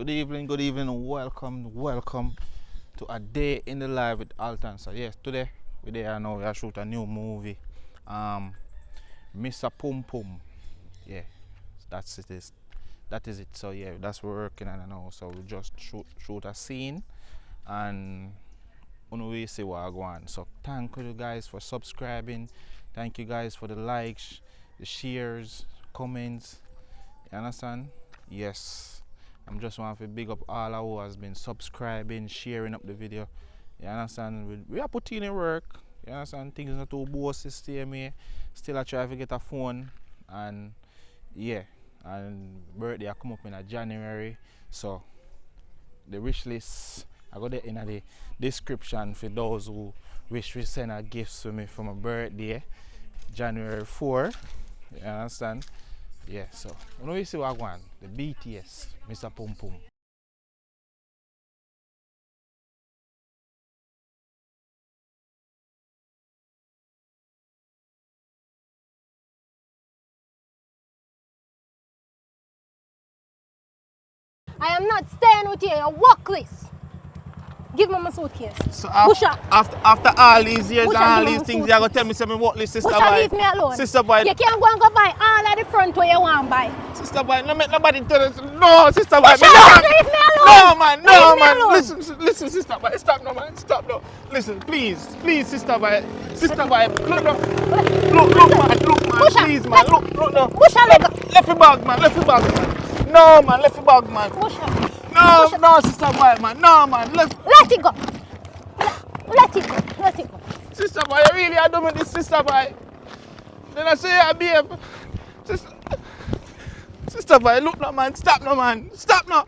good evening, and welcome to a day in the life with ALTON. So yes, today we there now. We are shoot a new movie, Mr. Pum Pum. Yeah, that's it is. That is it. So yeah, that's what we're working on now. So we just shoot a scene, and we see what I go on. So thank you guys for subscribing. Thank you guys for the likes, the shares, comments. You understand? Yes. I'm just want to big up all who has been subscribing, sharing up the video. You understand? We are putting in work. You understand? Things not too bossy system here. Still I try to get a phone, and yeah. And birthday I come up in a January. So the wish list I got it in the description for those who wish to send a gifts to me for my birthday, January 4. You understand? Yeah, so when we see what I want, the BTS, Mr. Pum Pum. I am not staying with you. You're workless. Give me my suitcase. So after all these years Busha, and all give me these my things, you're going to tell me suitcase. something what this sister Busha, boy? leave me alone. Sister boy. You can't go and go buy all of the front where you want to buy. Sister boy, no make nobody tell us. No, sister boy. Busha, leave me alone. No, man, no, Leave me man. alone. Listen, sister boy. Stop no, man. Stop no. Listen, please, sister boy. Sister boy, look, man. Busha, Please, man. Look, no. Busha, let go. Left your bag, man. No, man. Left your bag, man. Busha. No, sister boy, man. No, man. Let it go. Let it go. Sister boy, you really are doing this, sister boy. Then I say I behave. Sister boy, look no man, stop no man. Stop no.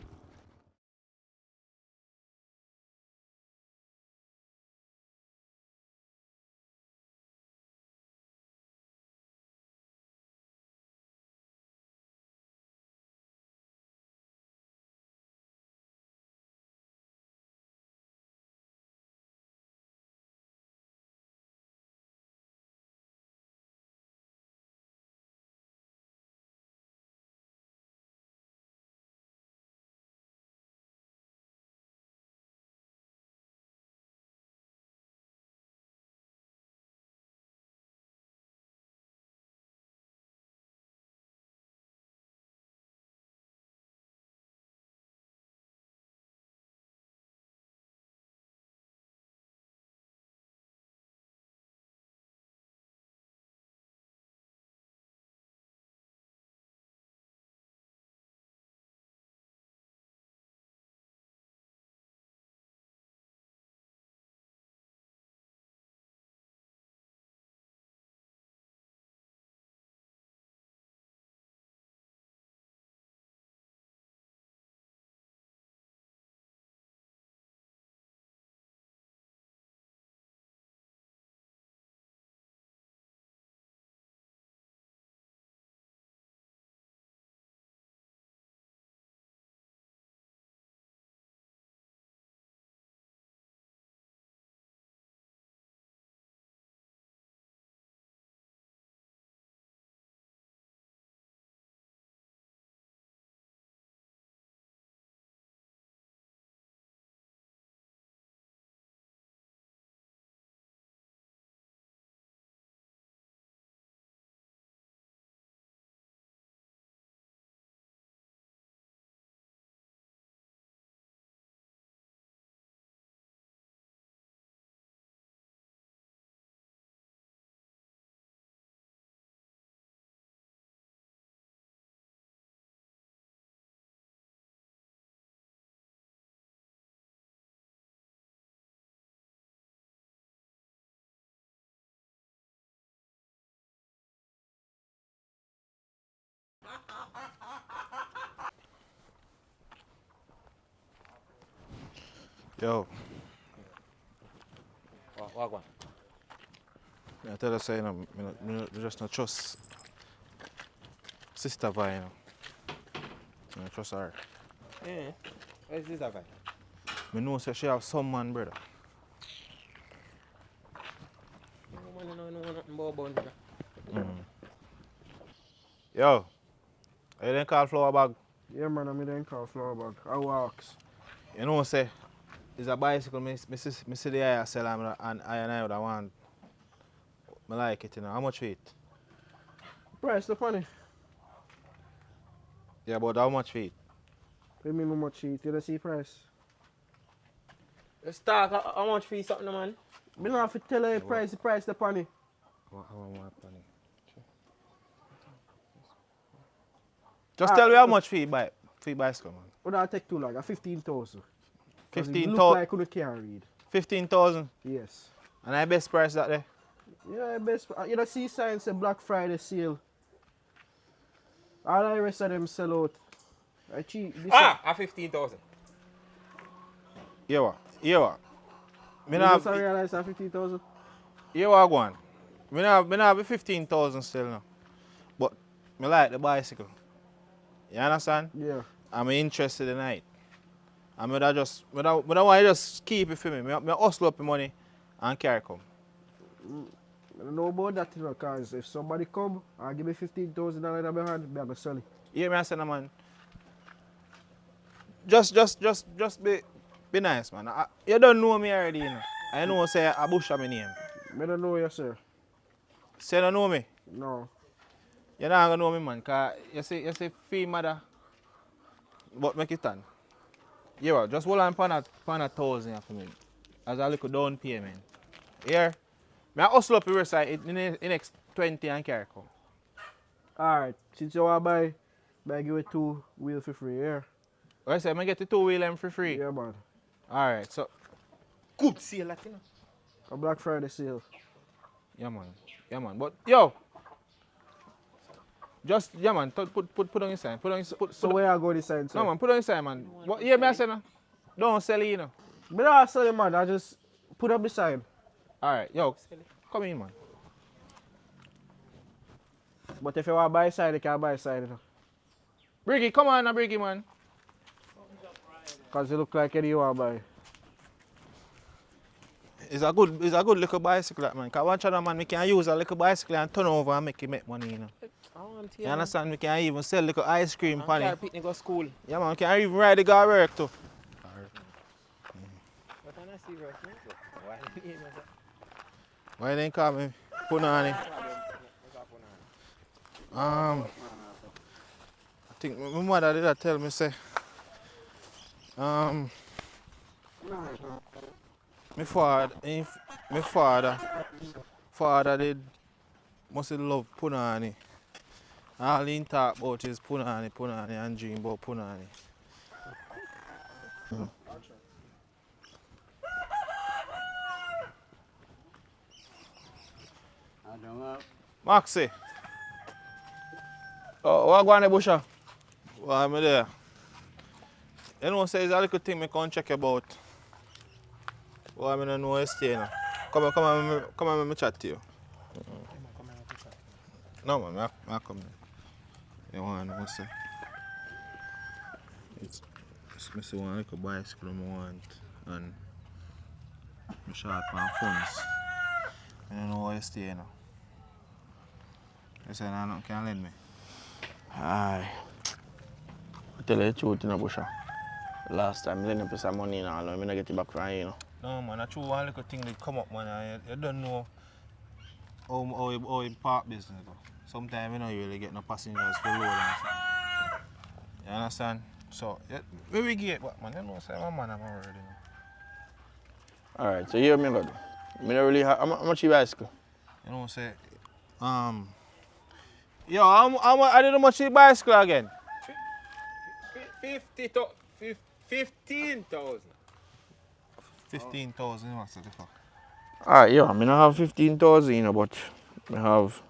Yo, What? I tell her say me just not trust sister boy, I trust her. Yeah. What's this about? Me know say she have some man, brother. No, nothing about bun. Yo, you didn't call flower bag. Yeah, man, I'm in call flower bag. I walks. You know, say, it's a bicycle, me see the eye sell and I would want. I like it, you know. How much for it? Price the funny. Yeah, but how much for it? Pay me no much cheat. You don't see price. Let's talk. How much for something, man? Me not have to tell you the price the funny. How much money? Just tell me how much for you buy bicycle, man. Would that take too long? 15,000. 15,000. Look like you can't read. 15,000. Yes. And I best price that there. Yeah, best. You don't see signs of Black Friday sale. All the rest of them sell out. I cheap. A 15,000. Yeah what? Yeah what? Me You not just realize that 15,000? yeah what go on. Me not have 15,000 still now. But me like the bicycle. You understand? Yeah. I'm interested in it. And me don't want to just keep it for me. Me hustle up the money and carry come. I don't know about that, you know, because if somebody come and give me $15,000 in my hand, I'm going to sell it. You hear me I say, no, man? Just be nice, man. You don't know me already, you know. I know say a bush my name. I don't know you, sir. Say you don't know me. No. You're not gonna know me, man, cause you say fee mother. But make it done. Yeah, well, just hold on for a 1,000 for me. As a little down payment. Here. Me I hustle up the rest of it in the next 20 and carry come. Alright, since you want to buy give you 2 wheels for free, yeah? I say I get the 2-wheel for free. Yeah, man. Alright, so Good sale, that, you know. A Black Friday sale. yeah man. Yeah man. But yo, just yeah man, put on your sign. Put on your So where I go this side, sir? no man, put on your sign, man. What yeah, me I say no? Don't sell it, you know. But I sell it, man. I just put up the sign. Alright, yo, come in, man. But if you want to buy side, you can buy side. You know? Briggy, come on now, Briggy, man. Because you look like any you want to buy. It's a good little bicycle, that man. Cause one channel man, we can use a little bicycle and turn over and make it make money, you know. I want to You understand? We can even sell little ice cream I'm pan carry it. picnic go school. Yeah man, we can even ride the guy work too. But I'm not serious, man. Why didn't you say? Why they call me Punani? I think my mother did tell me say my father did must love Punani. All he talk about is Punani and dream about Punani. Maxie. Oh, what going on the busha? Why am I there? You know, say it's a little thing I can check about. Why I don't know where you stay now. Come on, let me chat to you. No man, I come there. You want to know, say? It's me one little bicycle I want and I'm short on funds. I don't know where you stay now. You say nothing can lend me? Aye. I tell you the truth, you know, Busha. Last time I lent you some money and all, I don't get it back from you, you know. No man, I true one little thing that come up, man. You don't know how you park business go. Sometimes you don't really get no passengers for load and stuff. You understand? So, where we get what, man? You know, say my man I'm already know. Alright, so you hear me good. I don't really have, how much you bicycle? You know, say, yo, I did how much you bicycle again? 15,000. 15,000, what's the difference? Alright, yeah, I don't have 15,000, you know, but I have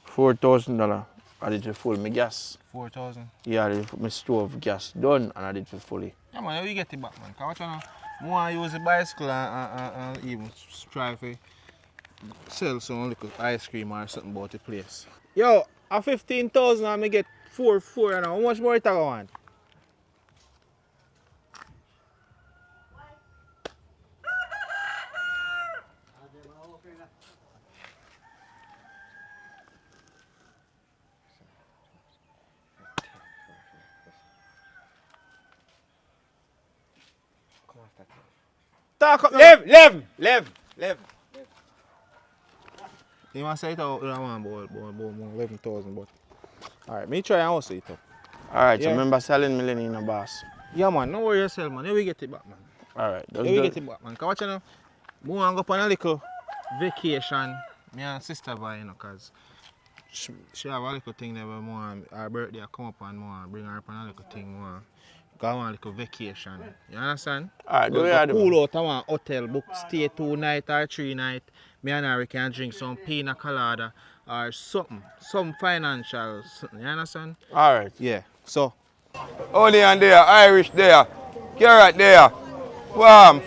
$4,000 I did for full my gas. 4,000? Yeah, I did my stove gas done and I did for fully. Yeah man, how you get it back, man? Because I want to use the bicycle and even try to sell some little ice cream or something about the place. Yo, at 15,000 I may get four and how much more it I want? Talk up. Lev. You want to say it out? I want about 11,000, but alright, me try and also it up. Alright, so Yeah. remember selling million in a boss. Yeah, man, no worry yourself, man. Here we get it back, man. Alright, Here we get it back, man. Cause watch you know, we want to go on a little vacation. Me and sister boy, you know, cause she have a little thing there where more her birthday come up and more bring her up on a little thing more. Go on a little vacation. You understand? Alright, do Go you do? cool out, I want hotel, book stay 2 nights or 3 nights. Me and her we can drink some pina colada or something, some financial, something, you understand? Alright. Yeah. So Onion there, Irish there, carrot there, farm.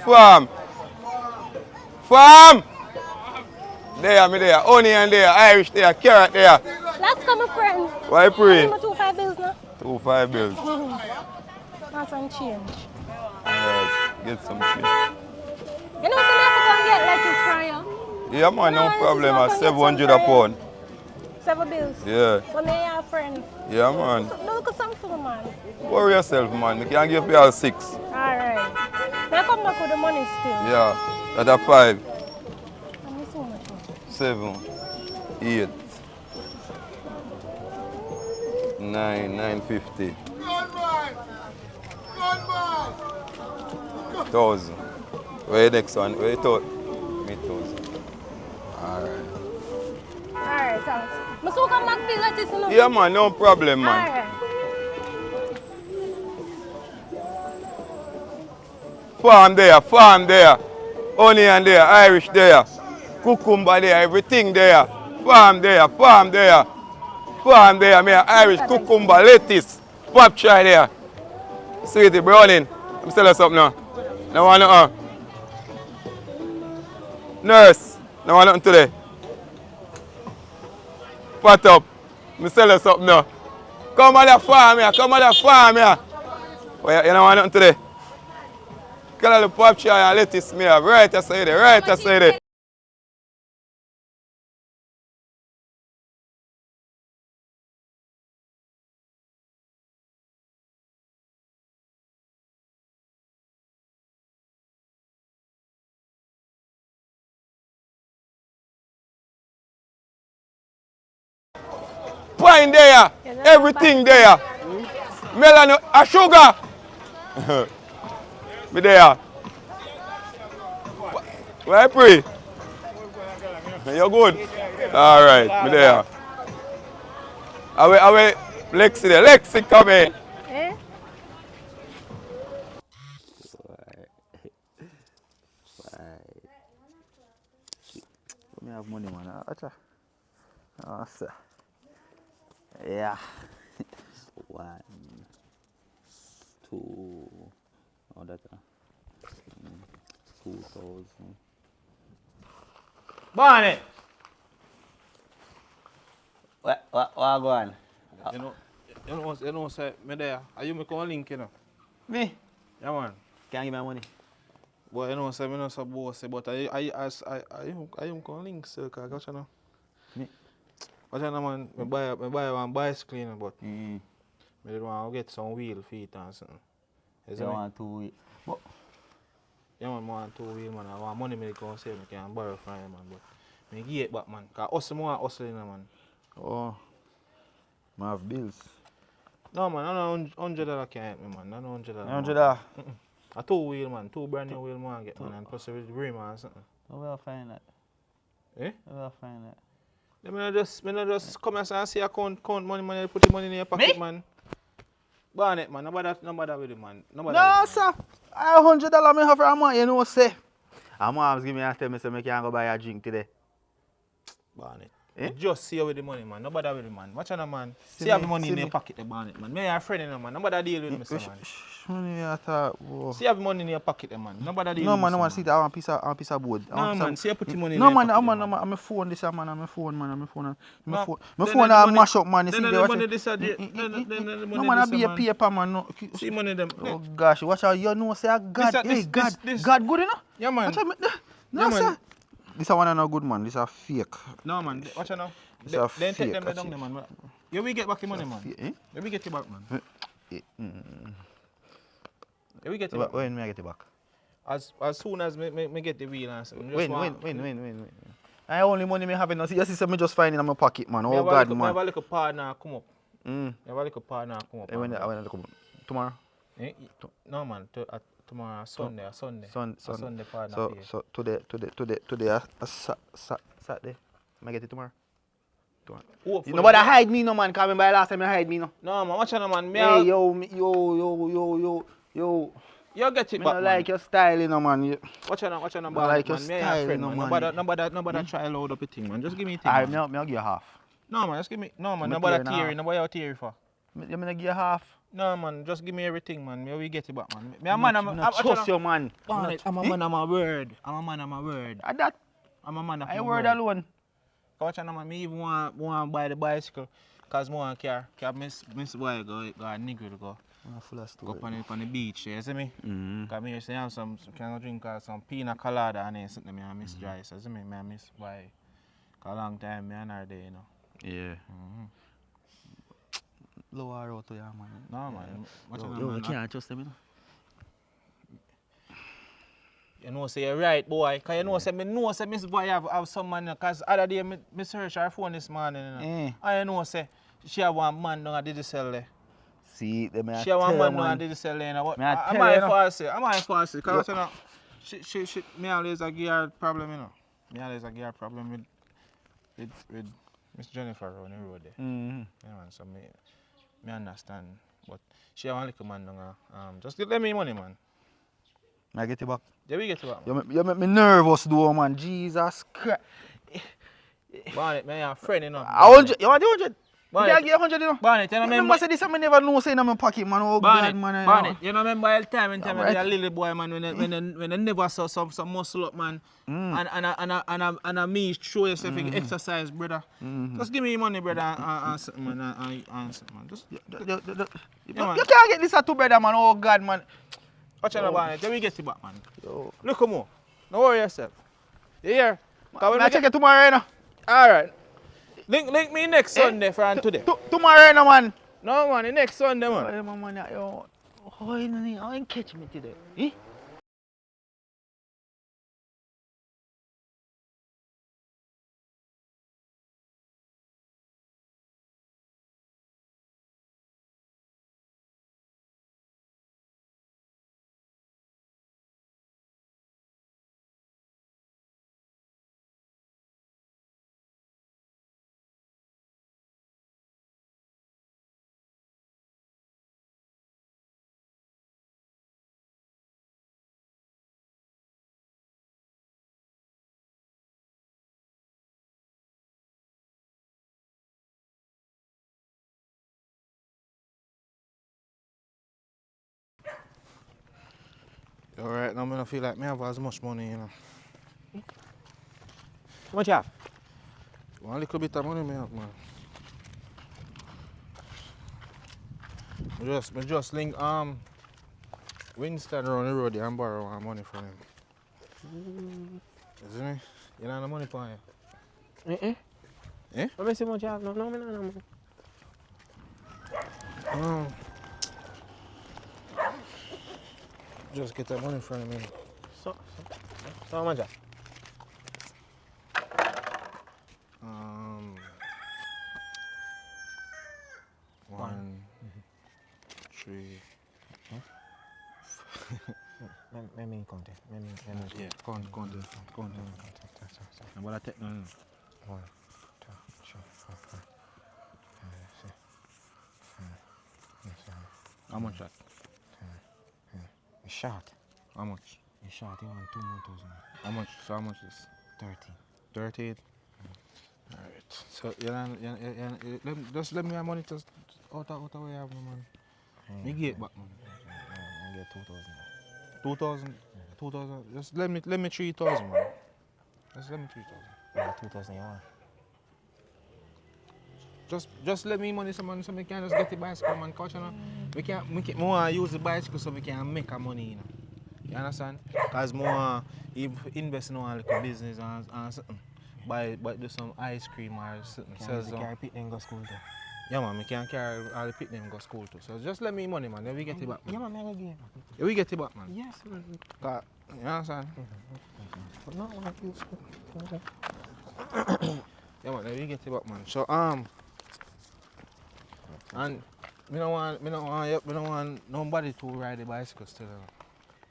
There, me there, onion there, Irish there, carrot there. Let's come, my friend. Why pray? Give me 2 5 bills now. 2 5 bills. Want some change. Alright, get some change. You know what I have to go and get lettuce from you? Yeah man, no No, problem, let's at go and get 700 some a pound. 7 bills. Yeah, But me and your friend. yeah man. So, look at something, man. Worry yourself man, we can give you all 6. Alright. Now come back with the money still. Yeah, that are 5, Let me see how much it is. 7, 8, 950. 1,000. Where the next one? Where you thought? Me 1,000. Alright. Alright, thanks. I still come back feel lettuce, you know? Yeah man, no problem man. Alright. Farm there. Onion there, Irish there. Cucumber there, everything there. Farm there. Me Irish cucumber, lettuce, pop chai there. Sweetie, browning. I'm selling something now. No want nothing. Nurse, no want nothing today. Pot up. I'm selling something now. Come on the farm here. Well, you don't want nothing today. Call the pop chai and lettuce me have. Right aside there. Pine there, everything there. Melon, a sugar. Me there. Why pray? You good? Alright, me there. Away, Lexi there. Lexi come in. Eh? Me have money man. Acha. Sir. Yeah. 1, 2. Oh, that. 2,000. Bonnet. What go on? you know say me there. Are you make a link, you know? Me? Yeah man. Can't give me money. But you know say me not so boss, but I can link still, cause got you know. Me? But you know man, me buy one bicycle, you know, but Mm. me did want to get some wheel feet and something. You see You me? want 2 weeks. But Yeah man, I want 2 wheel man. I want money me go save, me can borrow from you man, but me give it back man. Cause hustle more hustle, you know man. oh, I have bills. No man, I know $100 can't help me man. I know $100. $100. A 2 wheel man, 2 brand new wheel man get man, and plus with rim and something. How will I find that? Eh? How will I find that? Then me not just come and say count money, put the money in your pocket, man. Barnet, man, nobody with it, man. Nobody No, with it, sir. I $100 me have for a month, you know, say. And mom give me and tell me say I can go buy a drink today. Barnet. Eh? You just see you with the money, man. Nobody with it, man. Watch out, man. See See you have the me, money see in me. your pocket, Barnet, man. Me and your friend, you know, man. Nobody deal with me, sir, man. Money I thought, whoa. See you have the money in your pocket, man. Nobody deal No with me, man, no sir, man, see that I want a piece of board. No, man. See you put the money in No your man, pocket, no man, I'm a phone this man, I'm a phone man, I'm a phone. No, My then phone the I money- mash up man, you see then they the watch money it. this a day- then the money No man, I this be a man. paper man, no. See money them. Oh gosh, watch out, you know say God, This- God, this- God good enough? Yeah, man. Watch out, no Yeah, man. sir. This a one no good man, this a fake. No, man. Watch out now. It's a Then take fake, them that's down it. there, man. You will get back your money, man. Eh? You will get it back, man. Eh, You will get it back. When me I get it back? As soon as me get the wheel and something, When. I only money me having. You see, me just finding in my pocket, man. Me Oh have God, me man. have a little partner come up. Mm. Me have a little partner come up. When I come tomorrow. Eh? No man, tomorrow Sunday. Sunday partner So pay. today Saturday. I get it tomorrow. Hopefully, Nobody hide me, no man. Cause by last time you hide me, no. No man, watch out man. Hey, yo. You get it Me back, not man. like your style, you know, man. Watch out, I man. like your Man, me and style, your friend, no, man. man. Nobody try load up a thing, man. Just give me a thing. Alright, Man. me I'll give you half. No man, just give me. No man, Me nobody clear now. theory. Nobody out theory for. Me give you half. No man, just give me everything, man. Me we get it back, man. Me I'm a man. not trust you, man. I'm a man of my word. At that, I'm a man of I my word word. alone. Watch out, man. Me even want buy the bicycle, cause me want car. Miss boy go a nigga to go. Full of Go story. on the beach, you see me? Cause me used to have some kind of drink some pina colada and then something me I miss dry. So see me, I miss why. Cause a long time me and her there, you know. Yeah. Lower out to you, man. No man. Watch out, Yo, I man. can't trust them, you know. You know say you're right, boy. Cause you know say Miss Boy have some man. Cause other day me search her phone this morning, you know. And you know say she have one man down at the cell there. See, they may She have one tell man you, down at man. the cell there, you know. Me I Am tell you, I you false? Cause you know, she me always a give her problem, you know. Me always a give her problem with Miss Jennifer on the road there. Yeah, man, so me understand. But she have one little man down just let me money, man. I get it back. Yeah, we get to that, man. You make me nervous, though, man. Jesus Christ. Barnett, man, you're a friend, you know. 100. You want the 100? You Barnett. can't get 100, you know. Barnett, you know Remember, say this, I never know, say in my pocket, man. Oh, Barnett, God, man. Barnett, you know remember all the time when I'm me right. a little boy, man, when I never saw some muscle up, man, and me show yourself you exercise, brother. Just give me your money, brother, and something, man, and something, man. Just, You man. can't get this at two, brother, man. Oh, God, man. watch out, Barnett, then we get it back, man. Yo. Look more. Don't worry yourself. You hear? I check it tomorrow, you know. All right. Link me next Sunday for today. Tomorrow, you know, man. No, man, the next Sunday, man. Oh, my man, yo. Oh, you didn't catch me today. Eh? Alright, now I don't feel like me have as much money, you know. How much you have? One little bit of money me have, man. Me just link Winston around the road there and borrow one money from him. You see me? You know the money for you? Eh? Let me see how much you have. No, me no money. Just get that money from him, you know. So how much you have? 1, 3. Let me count it. Yeah, count it. I'm gonna take no. 1, 2, 3, 4, 5, 6, 7, How much that? You short. How much? You short. You want 2 more thousand. How much? So how much is 13. 38? Alright. So just let me have money just out of where you have no man. Me get back man. I get 2,000. 2,000? 2,000? Just let me 3,000 man. Just let me 3,000. Yeah, 2,000 you want. Just let me money so man so me can just get the bicycle man. Cause you know, me want to use the bicycle so we can make a money, you know. You understand? Cause more invest in a little business and something. Buy do some ice cream or something. Can Sell use the some. car pit and go school there. Yeah, man, I can't carry all the pick them go school too. So just let me money, man. Then we get it back, man. Yeah, man, I'm gonna give. Yeah, we get it back, man. Yes, man. You understand? But not like you. Yeah, man, then we get it back, man. So, and me don't want nobody to ride the bicycle still,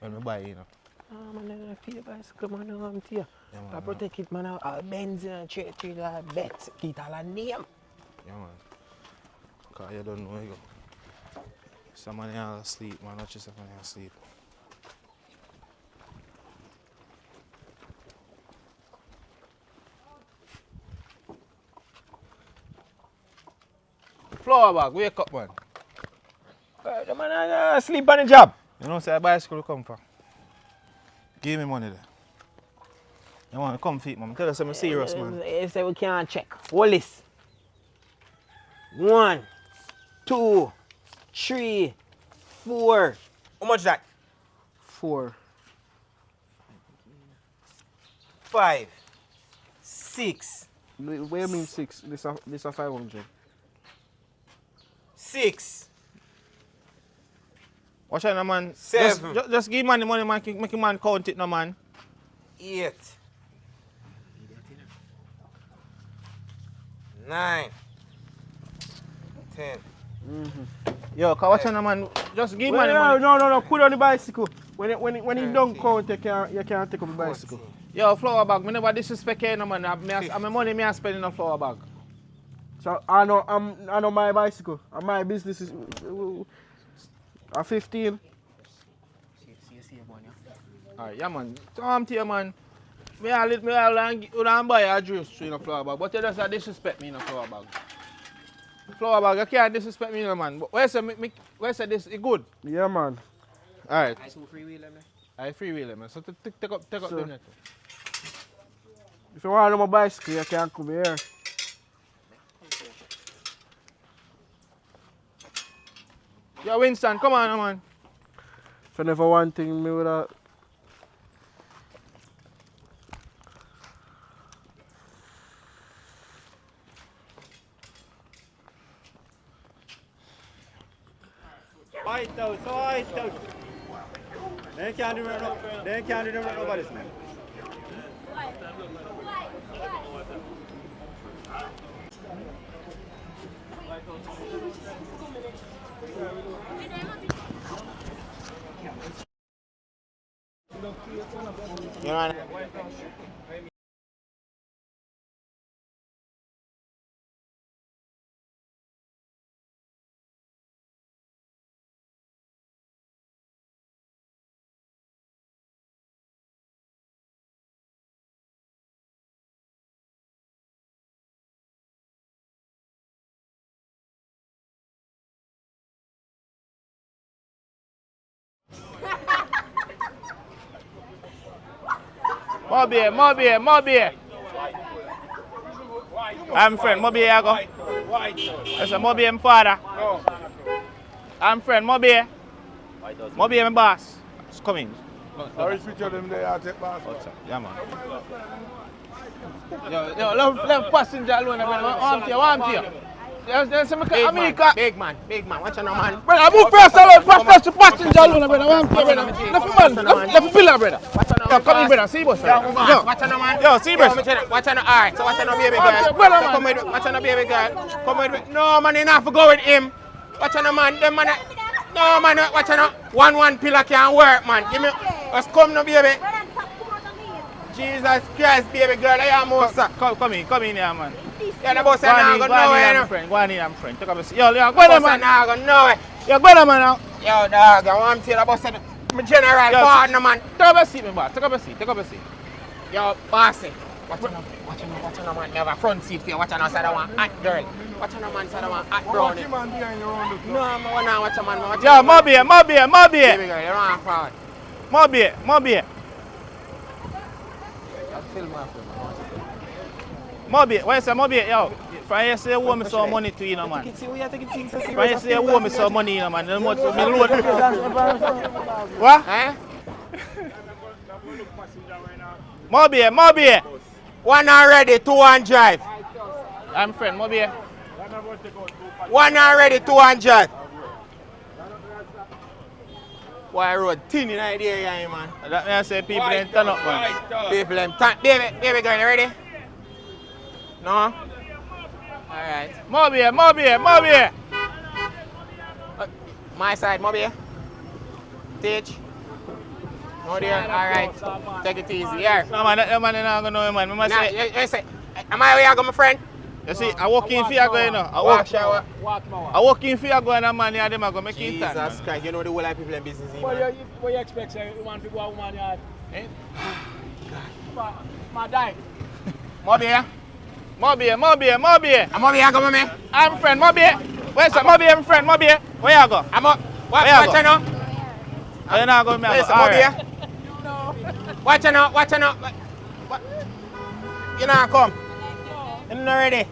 when we buy it, you know. Man, I'm gonna feel bicycle, man. I'm here. Yeah, man. I protect it, man. I'll Benz and trade bet. Get all a name. Yeah, man. Cause you don't know, you go. Somebody all asleep, man. Not just somebody asleep. Flower bag, wake up, man. The man sleep on the job. You know, say a bicycle will come for. Give me money there. You want to come feet, man. Tell us I'm serious, man. You say we can't check. Hold this. 1, 2, 3, 4. How much that? 4. 5, 6, What do you mean 6? This a 500. 6. Watch out, no, man. 7. Just give man the money, man. Make a man count it, no, man. 8, 9, 10. Yo, cause watch out, no, man. Just give man the Well, money. no. Put on the bicycle. When you don't count, you can't take up the bicycle. 14. Yo, flower bag. Me never disrespect you, no, man. I'm money me I spend in a flower bag. So I know my bicycle. And my business is a 15. Alright, yeah, man. Come to you, man. Me all buy a juice in a flower bag, but you just disrespect me in a flower bag. Flower bag, you can't disrespect me, no, man. But where say this is good? Yeah, man. Alright. I saw freewheeler, man. I freewheel, man. So take up So- the net. If you want to know my bicycle, you can come here. Yo, Winston, come on, man. If you never one thing, me would have. White House. They can't do that nobody's man. You know, More beer. I'm friend, more beer, I go. That's a more beer, my father. I'm friend, more beer. More beer, my boss. It's coming. I wish picture them there, I take bath. Yeah, man. Yo, left passenger alone, brother. Warm to you. There's some America. big man. Watch out, man. Brother, move first alone. Passenger alone, brother. Warm to you, brother. Left pillar, brother. Yo, come in, brother. See, boss. Watch out, man. Yo, see, boss. Watch out, alright. So watch out, baby girl. Brother, man. Come with, watch out, baby girl. Come with. No, man, you have to go with him. Watch out, man. Them man. No, man. Watch out. 1 pillar can't work, man. Give me. Let's come now, baby. Jesus Christ, baby girl. I am also. Come in here, man. Yeah, the boss said now go nowhere. Go on in, I'm friend. Take up a seat. Yo, go on, man. Now go nowhere. Yo, go on, man. Yo, dog, I want to tell the boss said my general partner, man. Take up a seat, man. Take up a seat. Yo, bossy. Watch out, man. Never front seat for you. Watch out, side one hot girl. Watch out, man. Side one hot brownie. No, man, watch out, man. Yo, more beer. Baby girl, you're wrong forward. More beer. More beer. Why say more beer? Yo, from here say you owe me some money to you, know, man. From here say you owe me some money, you know, man. Me load. What? Eh? More beer. One already, 2 on drive. I'm friend, more beer. One already, 200. Why road thin in the area, man? That means say people ain't turn up, man. People them turn. Baby girl, you ready? No? Alright. More beer, more beer, more beer. My side, Moby. Teach. No there. Alright. Take it easy. Here. No man, that man not gonna know man. I must Nah, say, you say, am I where you go, my friend? you see, I walk in for you going, you know. I walk in for you going, and man, yeah, them are gonna make it turn. Jesus Christ, you know the whole of people in business here, What man. you expect, say, you want to go a woman yard? Eh? My die. Moby, More beer, more beer, more beer. I'm over here, go, me. I'm friend, more beer. Where's that? More beer, my friend, more beer. Where you go? I'm up. Where you Watch go? you now. Where you not going, man? Where's All Moby? right. Watch you now, watch you now. You know, come. You not ready?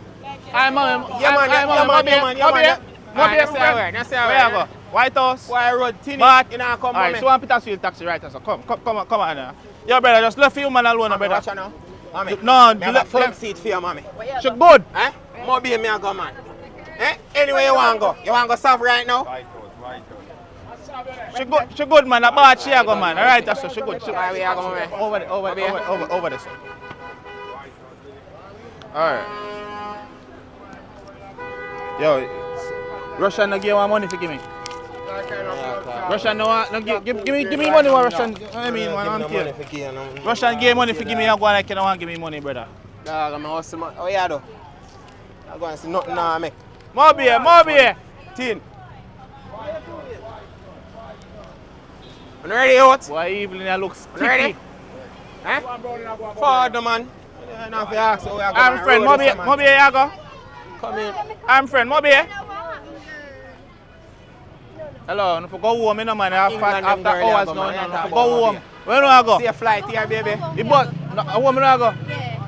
I'm on. Yeah, man, yeah, man, more beer, yeah, man, yeah, more man, beer. yeah. More beer, Alright, my friend. that's Where you go? White House. Why road thin? But You know, come, alright, mommy. so I'm Petersfield taxi right so come on now. Yo brother, just left you man alone, Watch brother. you now. Mommy. No, Me have a front seat for you, mommy. she good. Eh? Moby, me a go, man. Eh? Anyway you want to go? You want to go south right now? She good man, a bad she a go man. Alright, so she good. Why we are go, mommy? Over this. Alright. Yo, Russian no give one money for give me. Russian no give me money what Russian I mean man I'm here. Russian give money for give me, I go like you don't want give me money, brother. Dog, I'm hustle man. Oh yeah, though. I go and see nothing now, make. More beer. Tin. You ready, out? Boy, Evelyn I look You ready? sticky. Eh? Father, man. You don't have to ask how we are going. I'm friend, more beer you go. Come in. I'm friend, more beer. Hello, no for go home, no man. After hours now, no for go home. Where do I go? See a flight here, baby. You bought, no, a woman I go. Yeah.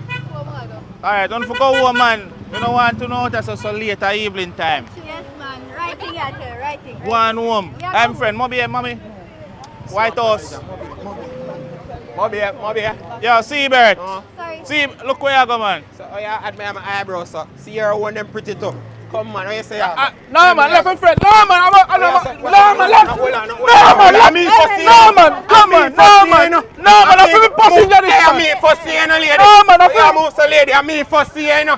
Alright, don't for go home, man. We don't want to know that's so late at evening time. Yes, man. Writing at her, writing. Go on home. I'm friend, more beer, mommy. White House. Moby. Yo, Seabird. Sorry. See, look where you go, man. So, oh yeah, admire my eyebrows, so. See your one them pretty too. Come man, what you say? No, man, left and friend. No, man, no, man, left. No, man, left. No, man, come on. No, man, I'm for passenger this I'm time. me for seeing a lady. No, man, I'm also lady. I'm me for seeing.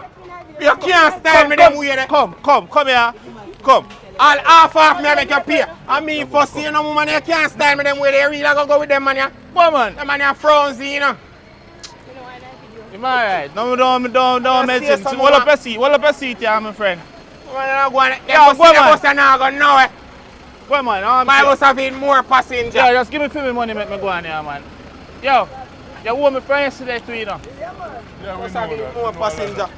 You can't stand me them way. Come here. Come. All half me I make you pay. I'm me for seeing a woman. You can't stand me them way. They really gonna go with them man. Come on. Them man are frownsy, you know. Am I right? No, don't mention. Hold up your seat, yeah, my friend. Man, go on. Yeah, go on, man. Bus are not going nowhere. Come on, My bus have been more passenger. Yeah, just give me 50 money, make me go on here, man. Yo, you owe me friend yesterday too, you know. Bus have been more passenger.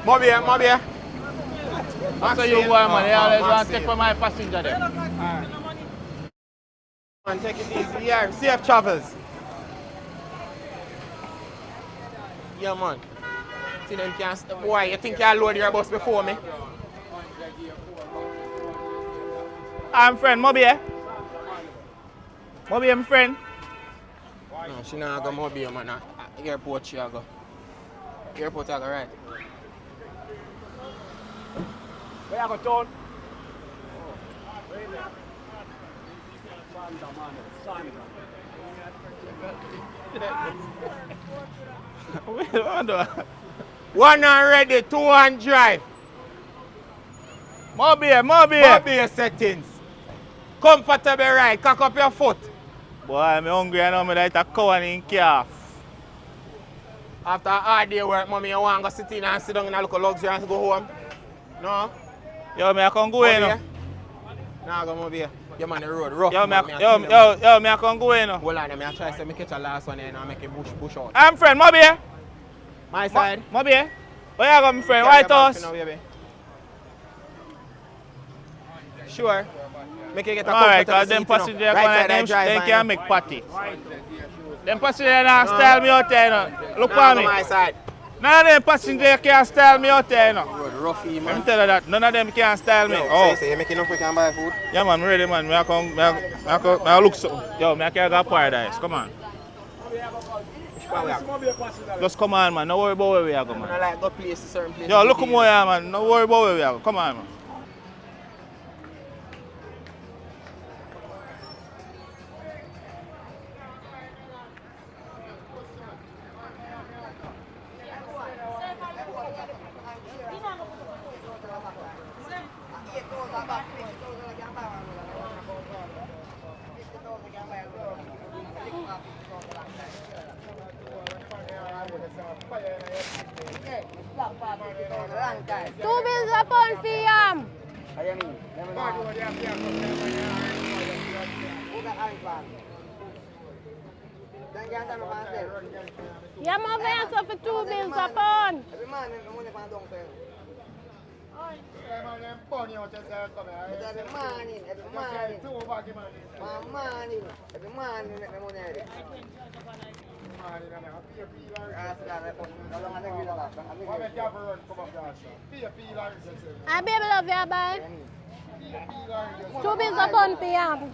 Moby. That's how you go, man. You always want to take for my passenger there. Man, take it easy here. Safe travels. Yeah, man. See them can't stop. Boy, you think you load your bus before me? I'm friend, Moby. Moby, I'm friend. No, she not go Moby, man. Airport she go. Airport I go, right? Where you go, Ton? One and ready, two and drive. Moby. Settings. Comfortable ride, cock up your foot. Boy, I'm hungry, I know me like a cow and in calf. After a hard day work, mommy, you want to go sit in and sit down in a little luxury and go home? No? Yo, me I can go in. Nah, go Moby. You man the road rough. Yo, me I can go in. Hold on, I try to catch a last one and I make a bush out. I'm friend, Moby. My side. Moby. Where you go, my friend? White House. Sure. Make it get a Alright, comfortable because them seat, you know. passengers Right they side, can make party. Them passengers not style me out there, you know. Look for me. My side. None of them passengers can style me out there, you know. Road roughy, Let man. me tell you that. None of them can style me. Oh. So you make enough we can buy food? Yeah, man, I'm ready, man. I look so. Yo, I can't go paradise. Come on. spot we are. Just come on, man. No worry about where we are, go, I man. don't like go place to certain places. Yo, look at more, yeah, man. No worry about where we are. Come on, man. Two bills a pound for yam. Yam over here so for 2 bills a pound. I baby love you, bye. 2 bills a pound for yam.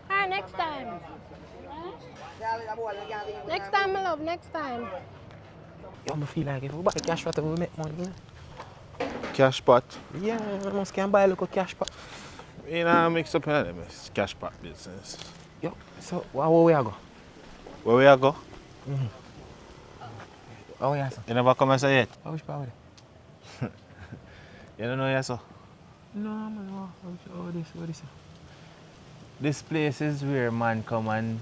Alright, next time. Next time, my love, next time. Yo, I feel like if we buy cash pot, we make money. Cash pot. Yeah, we must can buy a little cash pot. You know, mix up in this cash pot business. Yo, so where we are go? Where we are go? Oh yeah, sir. You never come and say yet? How much power? You don't know yet, so? No, man. What is it? This place is where man come and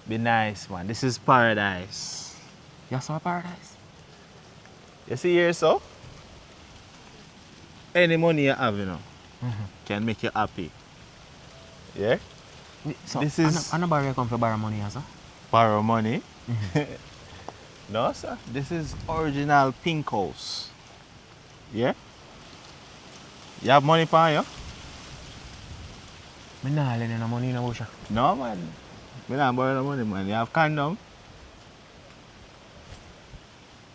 be nice, man. This is paradise. You saw paradise? You see here, so? Any money you have, you know, can make you happy. Yeah? So, This is- I know borrow come for borrow money, yeah, sir? Borrow money? No, sir. This is original pink house. Yeah? You have money for you? I not lend no money in the bush. No, man. We don't borrow no money, man. You have condom?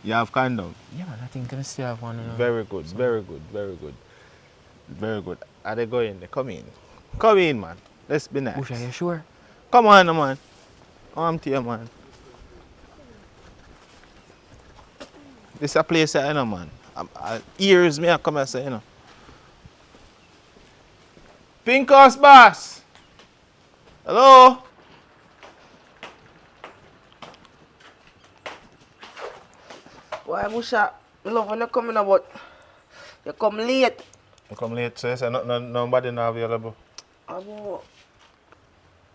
You have condom? Yeah, man, I think I still have one. Very good, very good, very good. Very good. Are they going? They come in. Come in, man. Let's be nice. Bush, are you sure? Come on, man. I'm to you, man. This is a place that I know, man. Ears me I come and say, you know. Pink House boss. Hello? Why, Busha? I love when you come in, but you come late. You come late, so you say nobody not available.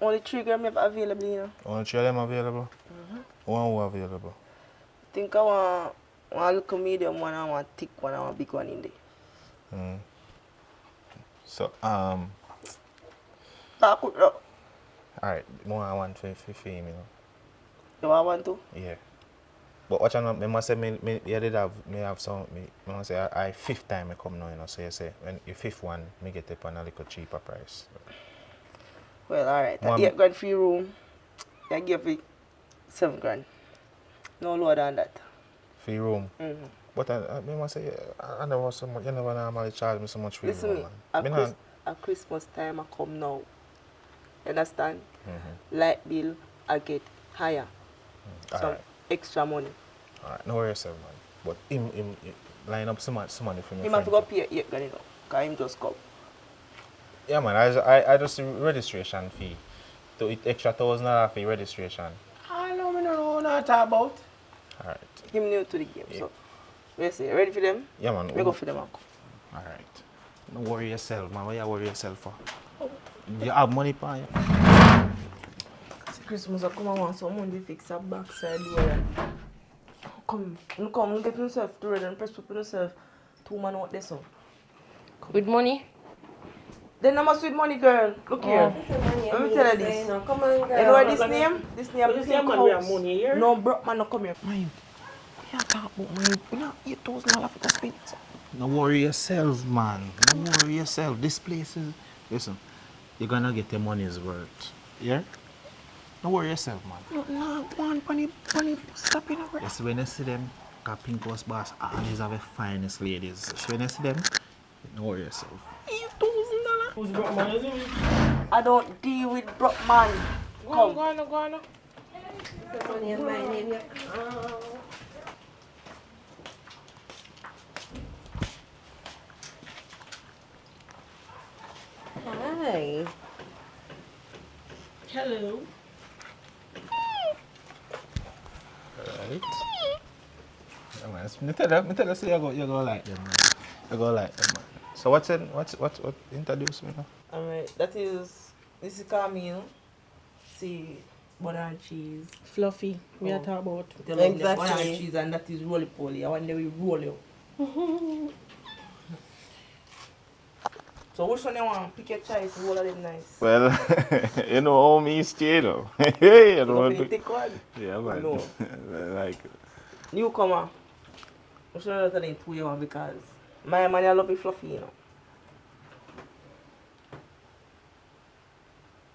Only 3 grams available, you know. Only 3 of them available? One who available? I think I want a little medium one, I want a thick one, I want a big one in there. So, Talk with you. alright, more I want for fame, you know. You want one too? Yeah. But watch out, I must say, you did have, some, I must say, I 5th time I come now, you know, so you say, when you 5th one, me get it on a little cheaper price. Well, alright. One- 8 grand free room, I give it 7 grand. No lower than that. Free room. But I must say, I never so much, you never normally charge me so much free Listen room, me, man. at Christmas time I come now. You understand? Light bill I get higher. Some Alright. extra money. Alright, no worries, man. But him line up some money for me. Him have to go pay 8 grand, you know, because him just come. Yeah, man, I just registration fee. To it extra $1,000 fee registration. I know, I don't know what I'm talking about. Alright. Him new to the game, so. You say, ready for them? Yeah, man. We go for them. Alright. Don't worry yourself, man. What you worry yourself for? You have money for you. Christmas I come and want some money to fix a backside door. Come, get yourself to ready and press up yourself. 2 man out there, so. With money? Then I'm a sweet money girl. Look here. Let me tell you this. Come on, girl. You know what this name? This name is man we have money here. No, broke man, no come here. Man, you talk about money. We not $8,000 for spend. Don't worry yourself, man. Don't worry yourself. This place is... Listen, you're gonna get your money's worth. Yeah? Don't worry yourself, man. No, one penny, stop in over. Yes, when you see them, got Pink House boss, always have the finest ladies. So when you see them, don't worry yourself. $8,000. Who's broke man, is it? I don't deal with broke man. Come. Go on. Money in my name, yeah. Hi. Hello. Right. Yeah, man. Me tell you, say you go like them, man. You go like them, man. So what introduce me now? Alright, this is Camille. See, butter and cheese. Fluffy, we are talking about. The lovely butter and Exactly. cheese, and that is roly poly. I wonder we roll you. So which one you want? Pick your choice, all of them nice. Well, you know how me stay though. Hey, you You know want what to to... take one? Yeah, man. No. Like, Newcomer. I'm sure you're telling two you want because my man I love it fluffy, you know.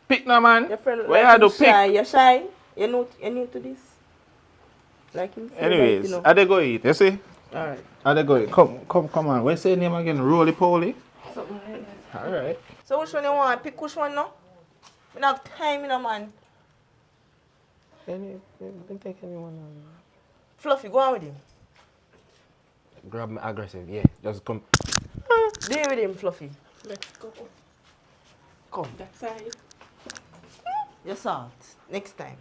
pick now, man. Your friend Where like you do him shy. pick? You're shy. You're new to this. Like him. say Anyways, like, you know. I they go eat, you see? Alright. I they go eat. Come on. What's your name again? Roly Poly? Something like that. Alright. So which one you want? Pick which one now? We don't have time, you know, man. Take anyone. Fluffy, go on with him. Grab me aggressive, yeah. Just come. Deal with him, Fluffy. Let's go. Come. That side. Your salt. Next time.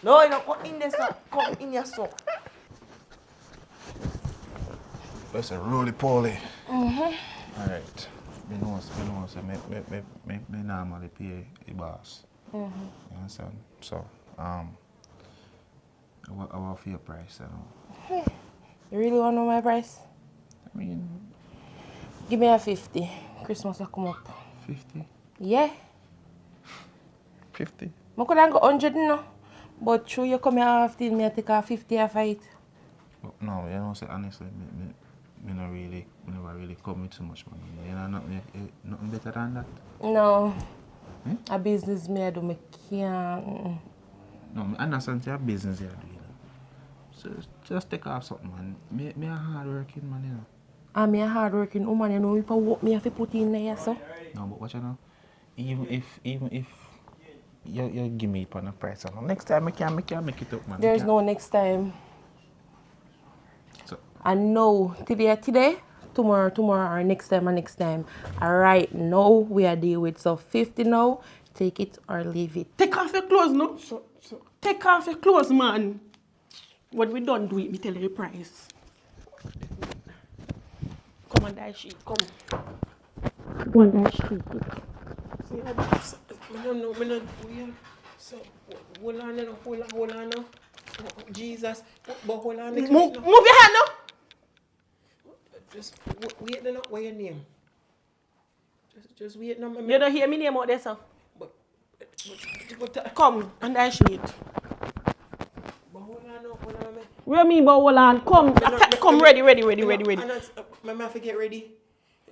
No, you don't come in there, sir. Come in your salt. That's a Roly Poly. Alright. Me know, so me normally pay the boss. You understand? So, I want for your price, you know. You really want to know my price? I mean, Give me a 50. Christmas will come up. 50? Yeah. 50? I could have got 100 no. But through you come here after me, I take a 50 a fight. But no, you know, say honestly, me never really come with too much money. You know, nothing better than that. No. A business me I do, me can't. No, I understand your business you're doing. So just take off something, man. Me a hard working man, you know. I'm a hard working woman, you know, if I work me have to put in there, so. No, but what you know? Even if you give me it on a price, next time I can make it up, man. There's no next time. So, I know today, tomorrow, or next time. Alright, now we are dealing with so 50 now. Take it or leave it. Take off your clothes, no? Take off your clothes, man. When we done do it, me tell you the price. Come on, that sheet, come. Go on, that sheet. See, I don't know, so, hold on now. Oh, Jesus, but hold on. Move your hand now. Just wait now, what's your name? Just wait now. You don't hear me name out there, sir? But come, and that sheet. But hold on now, What do you mean, but hold on? Come, ready. I forget ready.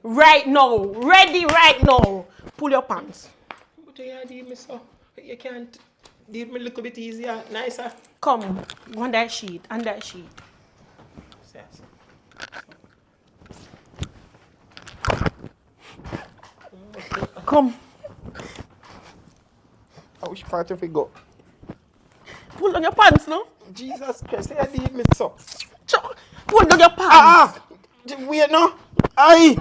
Right now, ready right now. Pull your pants. But you deal me so. You can't deal me a little bit easier, nicer. Come, on that sheet. Yes. Come. I wish part of it go. Pull on your pants, no? Jesus Christ, you deal me so. Pull on your pants. Wait no. Aye.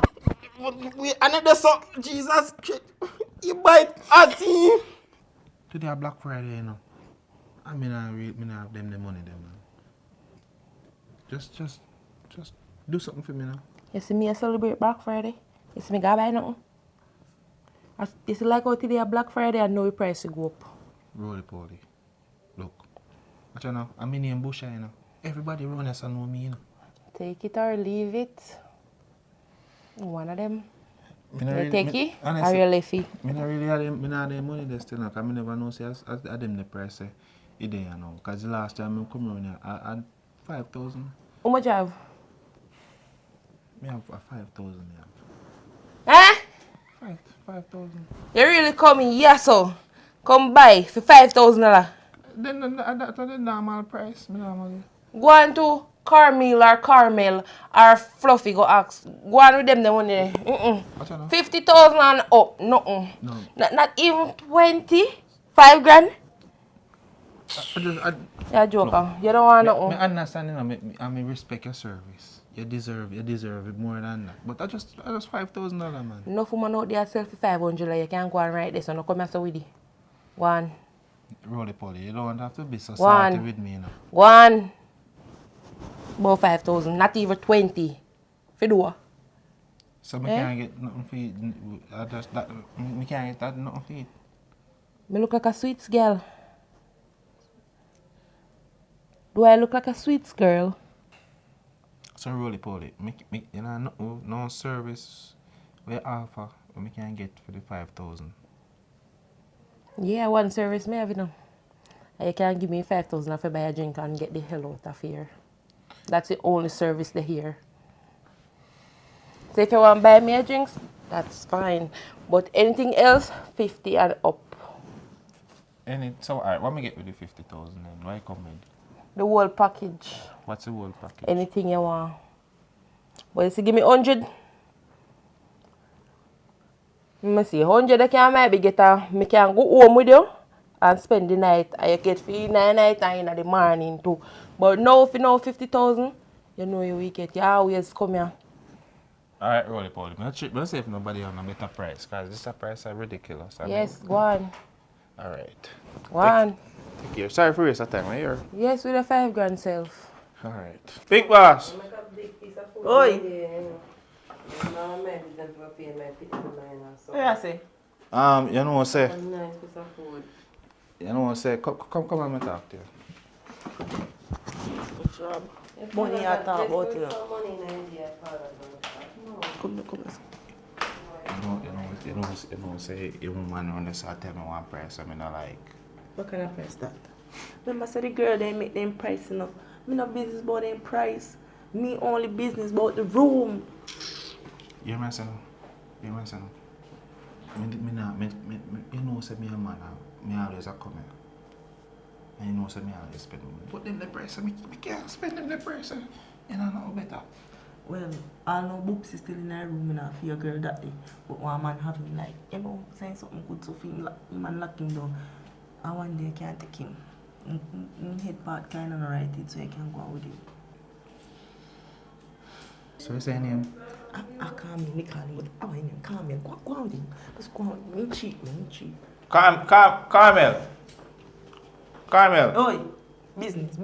Wait, another so. Jesus Christ. You bite at him. today a Black Friday, you know. I mean, I have them the money, them. Just do something for me now. You see me I celebrate Black Friday? You see me go buy nothing? You see like how today a Black Friday and know the price will go up. Roly Poly. Look. Watch you know, I'm in here in Busha, you know. Everybody around us know me, you know. Take it or leave it. One of them. Me not You really- take me- it or honestly, you left it. Me not really have them, me not have them money there still, because I never know say as them the price say it there, you know. Because the last time I come around here, I had 5,000. How much you have? Me have a 5,000, yeah. Eh? 5,000. You really coming here so? Come buy for $5,000. Then that's the normal price, me normally. Go on to Carmel or Fluffy go ask. Go on with them the money. Watch you know. 50,000 and up. Nothing. No. Not even 20. 5 grand. You're a joker. You don't want nothing. I understand, you know, I respect your service. You deserve it more than that. But I just $5,000, man. Enough woman out there sell for 500, like you can't go and write this, so no come here with it. One. Roly poly, you don't have to be so salty with me, you know. One. About 5,000, not even 20. For do. So I can't get nothing for it. I can't get that nothing for it. Me look like a sweets girl. Do I look like a sweets girl? So roly poly, you know, no service we offer we can get for the 5,000. Yeah, one service me have, you know. You can give me 5,000 if I buy a drink and get the hell out of here. That's the only service they here. So if you want to buy me a drinks, that's fine. But anything else, 50 and up. So alright, what me get with the 50,000 then? Why come with? The whole package. What's the whole package? Anything you want. But if you give me 100, let me see, 100 I can maybe get me can go home with you and spend the night. And you get free in the night and in the morning too. But now if you know 50,000, you know you get, you always come here. Alright, roly poly. Let's see if nobody on a better price, because this price is ridiculous. Yes, go on. Alright. Go on. Take care. Sorry for waste of time, right here. Yes, with a 5 grand self. Alright. Big boss. Oi. What you say? You know what I say? You know what I say? Come and talk to you. Money I talk about you. You know, say you man on this tell me one price I mean I like. What kind of price that? Remember say the girl they make them price enough. Me no business about them price. Me only business about the room. You hear me say no? You hear me say no? You know say me a man me always a come here. And you know say me always spend money. But them the price me can't spend them the price. You know no better. Well, I know books is still in her room and I feel girl that day. But one man having like, you know, saying something good so for him and lock him down. And one day I can't take him. Head part kind of right it so I can go out with him. So you saying him? I can't me call him, but I want him, call me, go out with him. Just go out, me cheap. Carmel. Oi, business.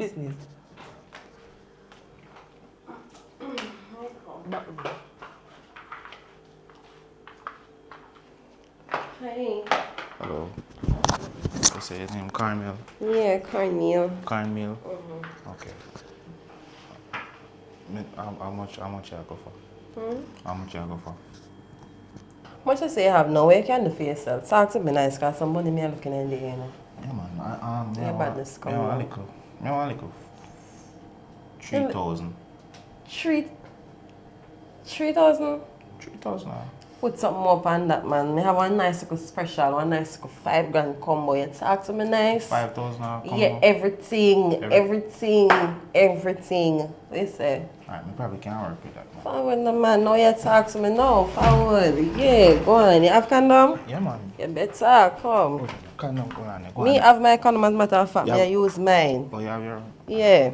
Hi. Hello. You say his name Carmel? Yeah, Carmel. Carmel? Okay. How much you go for? How much you go for? Much I say you have now, what you can do for yourself? Talk to me nice, because some money me looking in the end. Yeah man, yeah, badness come on. I want a little 3,000. 3,000? 3,000. Put something up on that, man. Me have one nice little special, one nice little 5 grand combo. You talk to me nice. 5,000 combo? Yeah, everything. What you say? Alright, me probably can't work with that, man. Forward, no, man. Now you talk to me now. Forward. Yeah, go on. You have condom? Yeah, man. You better come. Condom, go on. Me have my condom, as a matter of fact. Me I use mine. Oh, you have your own? Yeah.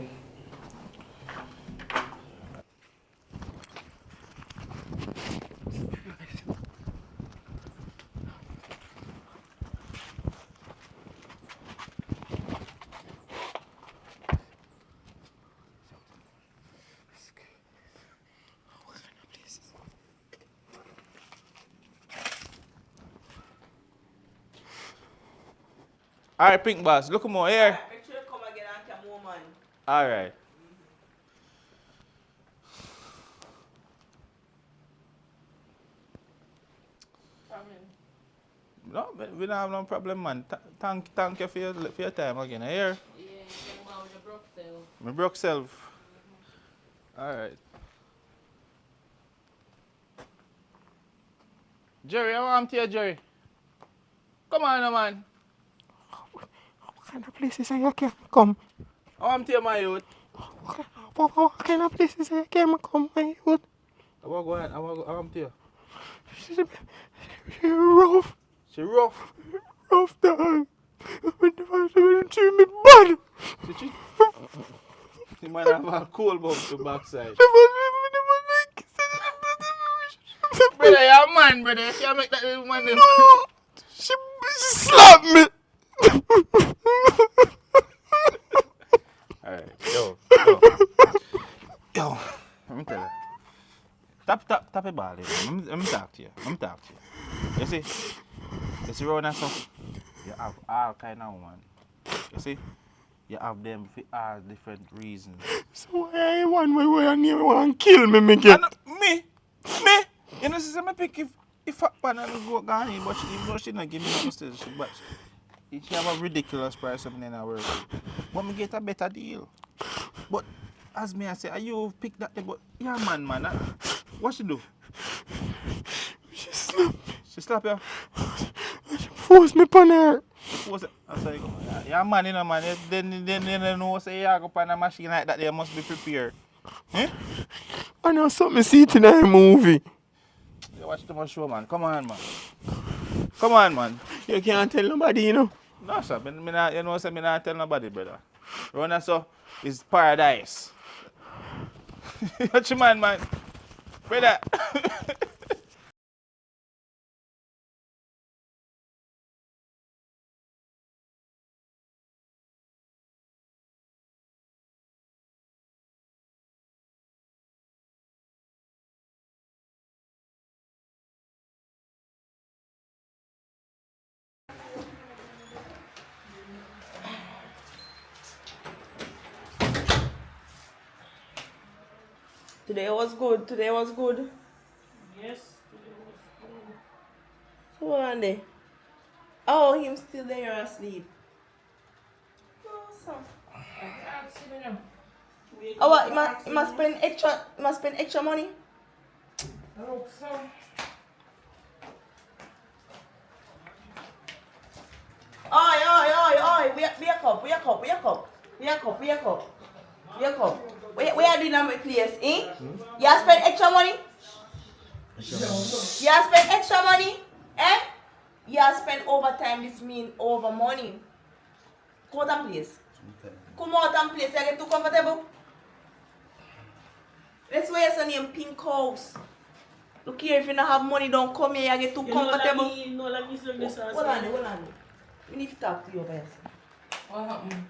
Alright, Pink Boss, look more here. Make sure you come again and come more man. Alright. No, we don't have no problem, man. Thank you for your time again. Here. Yeah, you broke self. My broke self. Alright. Jerry, I want to you, Jerry. Come on, man. What kind of places are you can come? I want to you, my youth. What kind of places are you can come, my youth? I want to you. She rough. She rough. Rough dog. When the first one to me, bad. You might have a cool bump to backside. Brother, you're a man, brother. You can't make that woman. No, she slapped me. Alright, yo. Let me tell you. Tap a ball, let me talk to you. You see round and stuff, you have all kind of women. You see? You have them for all different reasons. So why one way and you want to kill me, get? Me? You know, see, I pick if a pan and go gone, but she not give me no still. But she have a ridiculous price of in her work. But me get a better deal. But as me I say, you pick that thing, but yeah man, what she do? She slapped me. She slap you? She forced me upon her. Force it. I say, yeah man, you know man. Then you know say you go on a machine like that, they must be prepared. Eh? I know something see it in a movie. You watch too much show, man. Come on, man. You can't tell nobody, you know. No, sir. You know, say me not tell nobody, brother. Rona, so, is paradise. Watch your man. Brother. Today was good. Yes. Who on there? Oh, him still there asleep. Awesome. Oh, what? You must spend extra money? I hope so. Oi. Wake up. Where are doing my place, eh? You spend extra money? You spend extra money? Eh? You spend overtime, this mean over money. Come out and place. You get too comfortable? That's why your name Pink House. Look here, if you don't have money, don't come here, you get too comfortable. Hold on. We need to talk to you about yourself. What happened?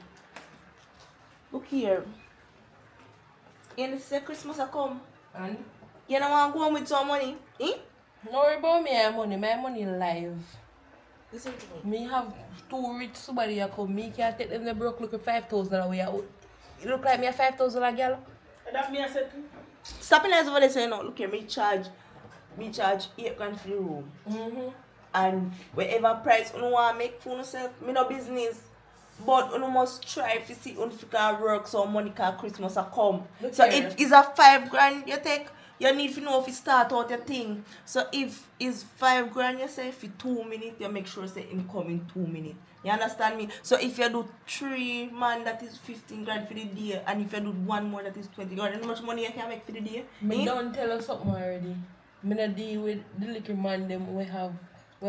Look here. You say Christmas will come. And? You don't want to go home with some money? Eh? No worry about me, my money live. Listen to me. Me have two rich somebody who come. Me can't take them the broke looking 5,000 away. You look like me a 5,000 a girl. That me I said too. Stop in over there saying no. Look here, me charge 8 grand for the room. And whatever price you want to make for yourself, me no business. But you must try to see if you can work so money can Christmas will come. Look so here. if it's a 5 grand you take, you need to know if you start out your thing. So if it's 5 grand you say for 2 minutes, you make sure say him come in 2 minutes. You understand me? So if you do 3 man, that is 15 grand for the day, and if you do 1 more, that is 20 grand. How much money you can make for the day? Me don't tell us something already. Me not deal with the little man them we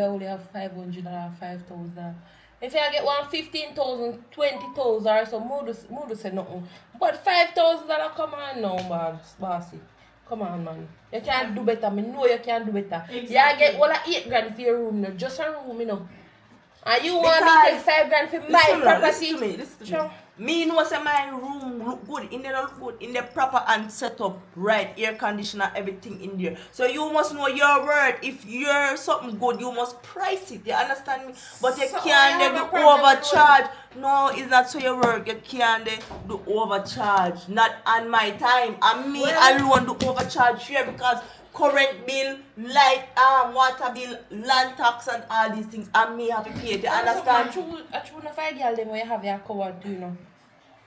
only have 500 or 5,000. If I get one 15,000, 20,000 or so, more say nothing. But $5,000, come on now, man, bossy. Come on, man. You can't do better. Me know you can't do better. Exactly. You get all 8 grand for your room now, just a room, you know. And you want me to take 5 grand for my property? Listen to me. Me know say my room look good, in there look good, in the proper and set up right, air conditioner, everything in there. So you must know your word. If you're something good, you must price it. You understand me? But you can't do overcharge. No, it's not so your work. You can't do overcharge. Not on my time. And me alone do overcharge here because current bill, light, water bill, land tax and all these things, and me have to pay it. You understand? I true enough I girl them where you have your cover too, you know.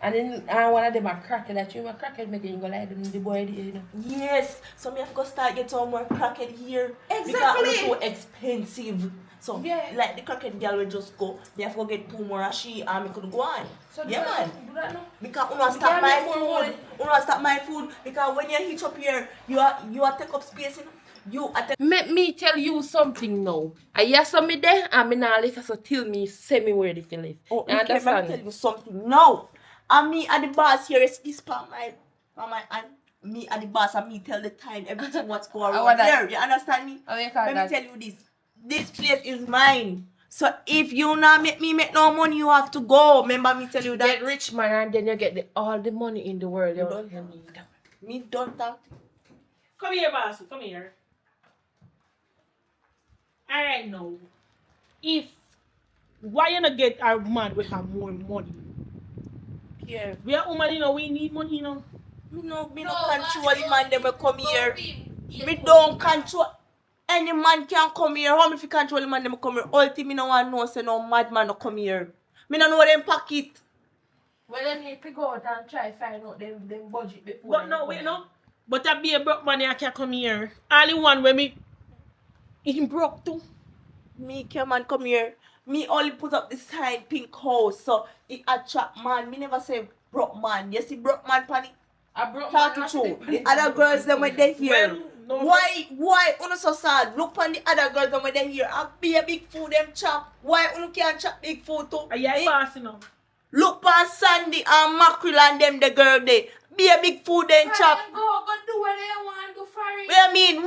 And then one of them are crackhead that you are crackhead making you go like them the boy there, you know. Yes, so me have to start get some more crackhead here. Exactly. Because it's too expensive. So yeah, like the crackhead girl will just go, me have to get 2 more and she and me could go on. So yeah man. Do that now. Because you stop my food. You stop my food because when you hitch up here, you are take up space, you know. You at the Let me tell you something now. I hear some me there and me now left so till me say me where to live. Oh, You look here, let me understand? tell you something. No. And me at the boss here is this part my and me at the boss and me tell the time everything what's going on here. You understand me? Let me tell you this. This place is mine. So if you not make me make no money, you have to go. Remember me tell you that. Get rich man and then you get all the money in the world. You don't need. Me don't talk. Come here, boss. Come here. Alright now. If why you not get our man we have more money? Yeah. We are woman, you know, we need money, you know. Me no control the man them will come here. Me don't control any man can come here. How me fi control the man them come here? All thing me no want know say no madman no come here. Me no know them pocket. Well, then need to go out and try find out them budget before. But no, wait, no. But I be a broke man, I can come here. Only one where me he broke too. Me can man come here. Me only put up the sign pink house so it attract man. Me never say broke man. You see broke man pan it. I broke talking man. true. The other girls them when they here. Well, no, why uno so sad? Look on the other girls them when they here. I be a big food them chop. Why uno can't chop big food too? Are you passing now? Look on Sandy and Mackerel and them the girl they. Be a big food then chop. Go do what they want. Go for it. What I mean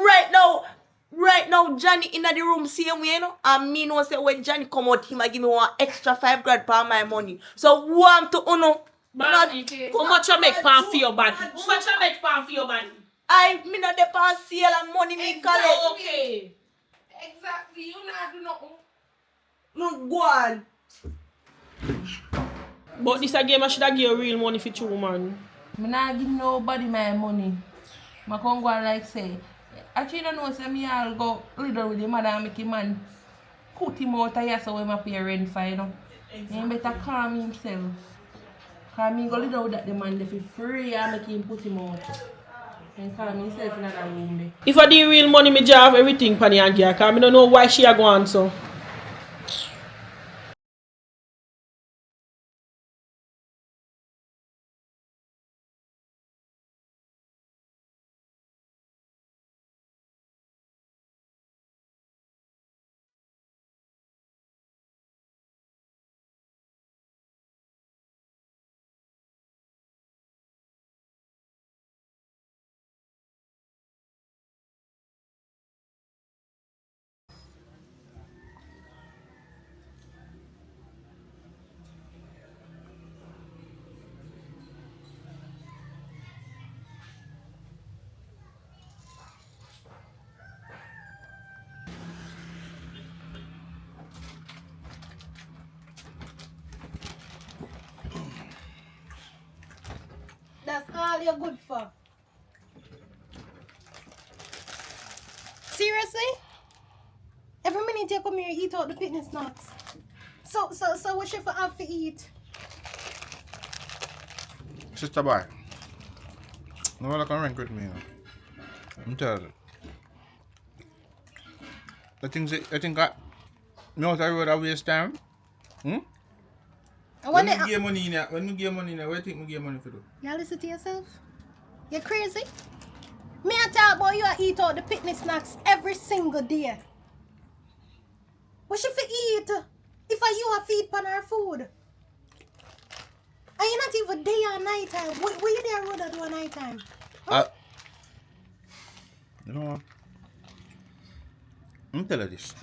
right now Johnny in the room same way, you know. And me know say when Johnny come out, him a give me one extra 5 grand for my money. So who am to uno? How much you make pound for your body? How much you make pound for your body? Me not the pan sale and money me collect. Okay. Exactly. You not do nothing. No go on. But this a game I should have give you real money for you, man. Me not give nobody my money. I can't go and like say. Actually, don't know say me I'll go little with the mother and make him man put him out of here so when I pay rent for, you know. He better calm himself. Cause me go little with that the man for free and make him put him out. And calm himself in that room there. If I did real money, me just have everything for the Angia, because I don't know why she a go on so. That's all you're good for. Seriously? Every minute you come here, eat out the fitness nuts. So what you have to eat? Sister boy, no one can rank with me. I'm telling you. I think I know that I would waste time. When you give money in there, what do you think I give money for? You listen to yourself? You crazy? Me I talk about you eat out the fitness snacks every single day. What you for eat? If you feed pan our food. And you not even day or night time. What you there road do at night time? You know what? I'm telling you this.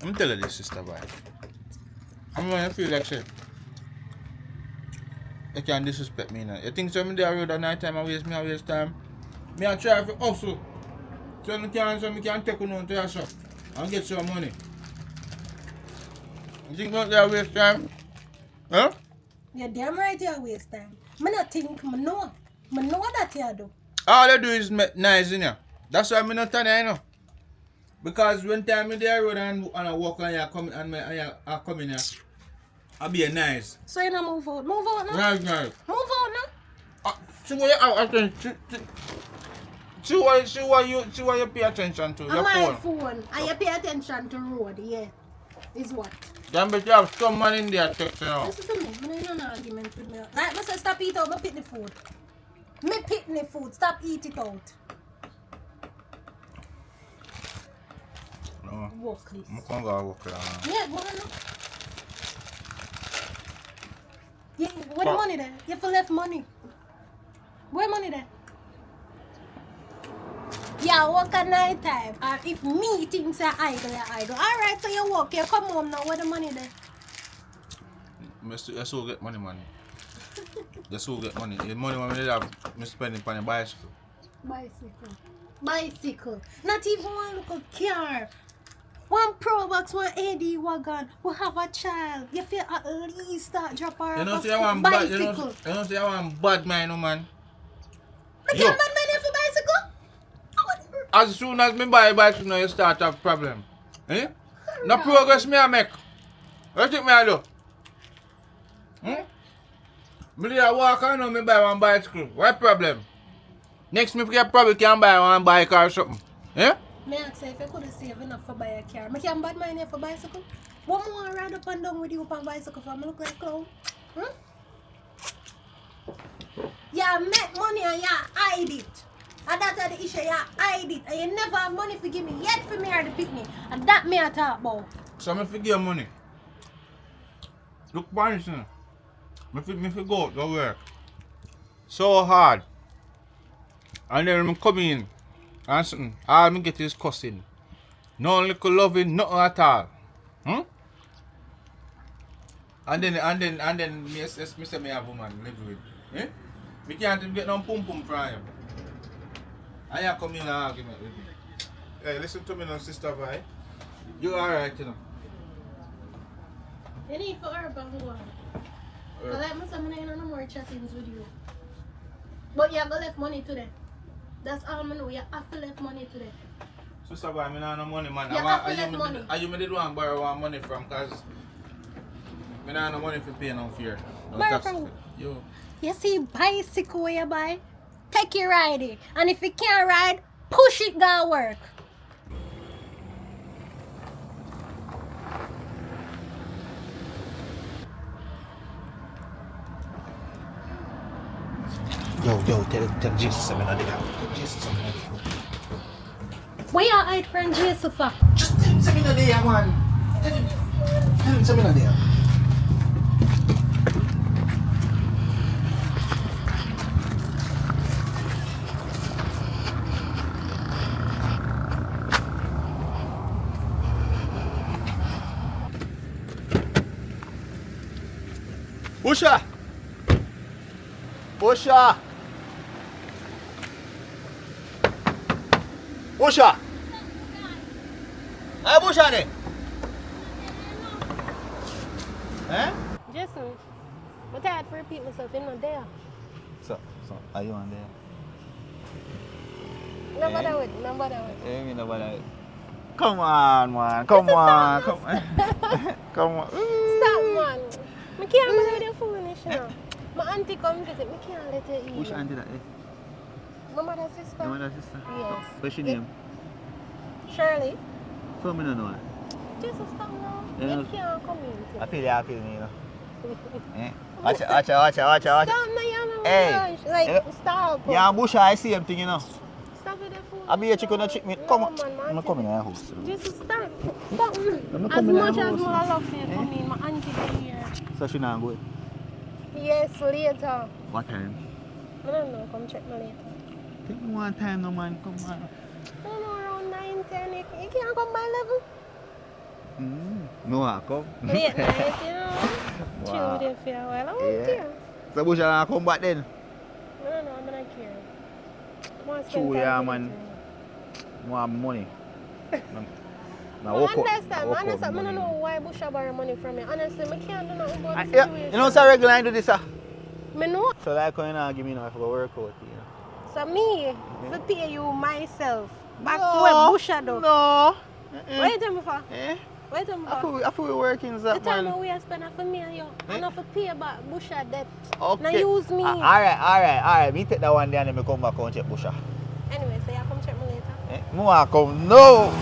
I'm telling you this, sister boy. I'm gonna feel like shit. You can't disrespect me now. You think somebody there road at night time and waste time? Me I try for hustle. So me can take on to your shop and get some money. You think not there waste time? Huh? You're damn right you waste time. I not think, I know that you do. All I do is make nice in here. That's why I'm not telling you, you know. Because when time me there road and I walk and you come and I come in here, I'll be a nice. So you not move out. Move out now. Nice. Move out now. See what you pay attention to. Your my phone. phone. And you pay attention to road, yeah. Is what? Then bet you have some man in there texting now. Listen to me. I don't have no argument with me. Like I say, stop eat out. Me pick the food. Me pick the food. Stop eat it out. No. Work list. I'm going to go work. Yeah, go on. Yeah, where the money there? You have left money. Where money there? Yeah, work at night time. Or if me thinks I idle. Alright, so you work, you come home now. Where the money there? You still get money, man. You still get money. The money when you have, I spend it on a bicycle. Bicycle. Not even one little car. One Pro Box, one AD wagon. We have a child. You feel at least start drop her You know, off say I want bicycle. you know, say I want bad man, no man. I can't bad money for bicycle. As soon as me buy a bicycle, now you start to have problem. Eh? No progress me I make. What you think me I do? Me I walk and now me buy one bicycle. What problem? Next me probably can buy one bike or something. Eh? Me ask if you could save enough for buy a car. Me can bad money for bicycle. One more ride up and down with you on bicycle for me look like clown. Yeah, make money and you hide it. And that's the issue, you hide it. And you never have money to give me yet for me or the picnic. And that me I talk about. So me forgive money. Look punish me. Me go out to work. So hard. And then me come in and something. All me get is cussing. No little loving, nothing at all. And then me say me have a woman live with. Eh? Me can't even get no pum pum from him. And you come in and argument with me. Hey, listen to me now, sister Vi. You alright, you know. You need for her bang one. Because like I said, I ain't no more chattings with you. But you have to left money today. That's all I know. You have to left money today. Sister Vi, I have no money, man. You have to left money. Are you me did want borrow one money from? Because I have no money for pay no fear. No Borrow tax. from? You. You see bicycle where you buy? Take it ride it. And if you can't ride, push it go work. Yo, tell Jesus I'm not there. Tell Jesus I'm not there. Where you hide from Jesus for? Just tell him I'm not there, man. Tell him I'm not there. Busha! Busha! Busha! Hey, Busha ne? Eh? Jason, I'm tired to repeat myself. You're not there. So, are you on there? No bother with. No bother with. Eh, me no bother. Come on, man. Come on. Come on. Come on. Stop, man. I can't believe you're foolish, you know. My auntie come visit. I can't let her eat. Which auntie that is? My mother's sister. Your mother's sister? Yes. What's your name? Shirley. So me no know. Just stop now. Yeah. You can't come in. I feel me, you know. Eh? Watch it. Stop now, you're Hey. Like, stop. Yeah, Busha, I see him thing, you know. Stop with the food. I be a chicken and trick me. Come on. Man, I'm coming in your house. Just stop. Stop. I'm As coming in much your as house. I love you, come in. My auntie is here. So she not good. Yes, later. What time? I don't know. Come check me later. Take me one time, no man. Come on. I don't know, around 9, 10. You can't come by 11. No, I come. Late night, you know. Wow. Chill with you for a while. I won't care. So Busha not come back then? I don't know. I'm not care. I want to spend True, time yeah, with man. you. More money. I understand. I don't know why Busha borrow money from me. Honestly, I can't do nothing about the situation. You know, so regular I do this, sir. I know. So like, you know, give me enough for work out, you know. So me, to pay you myself. Back to where Busha do. No. What you tell me for? Eh? What you tell me for? I feel we working, The that time man. we spend for me and you. I not for pay back Busha debt. Okay. Now use me. Alright. Me take that one there and me come back and check Busha. Anyway, so you come check me later. Eh? More come. No!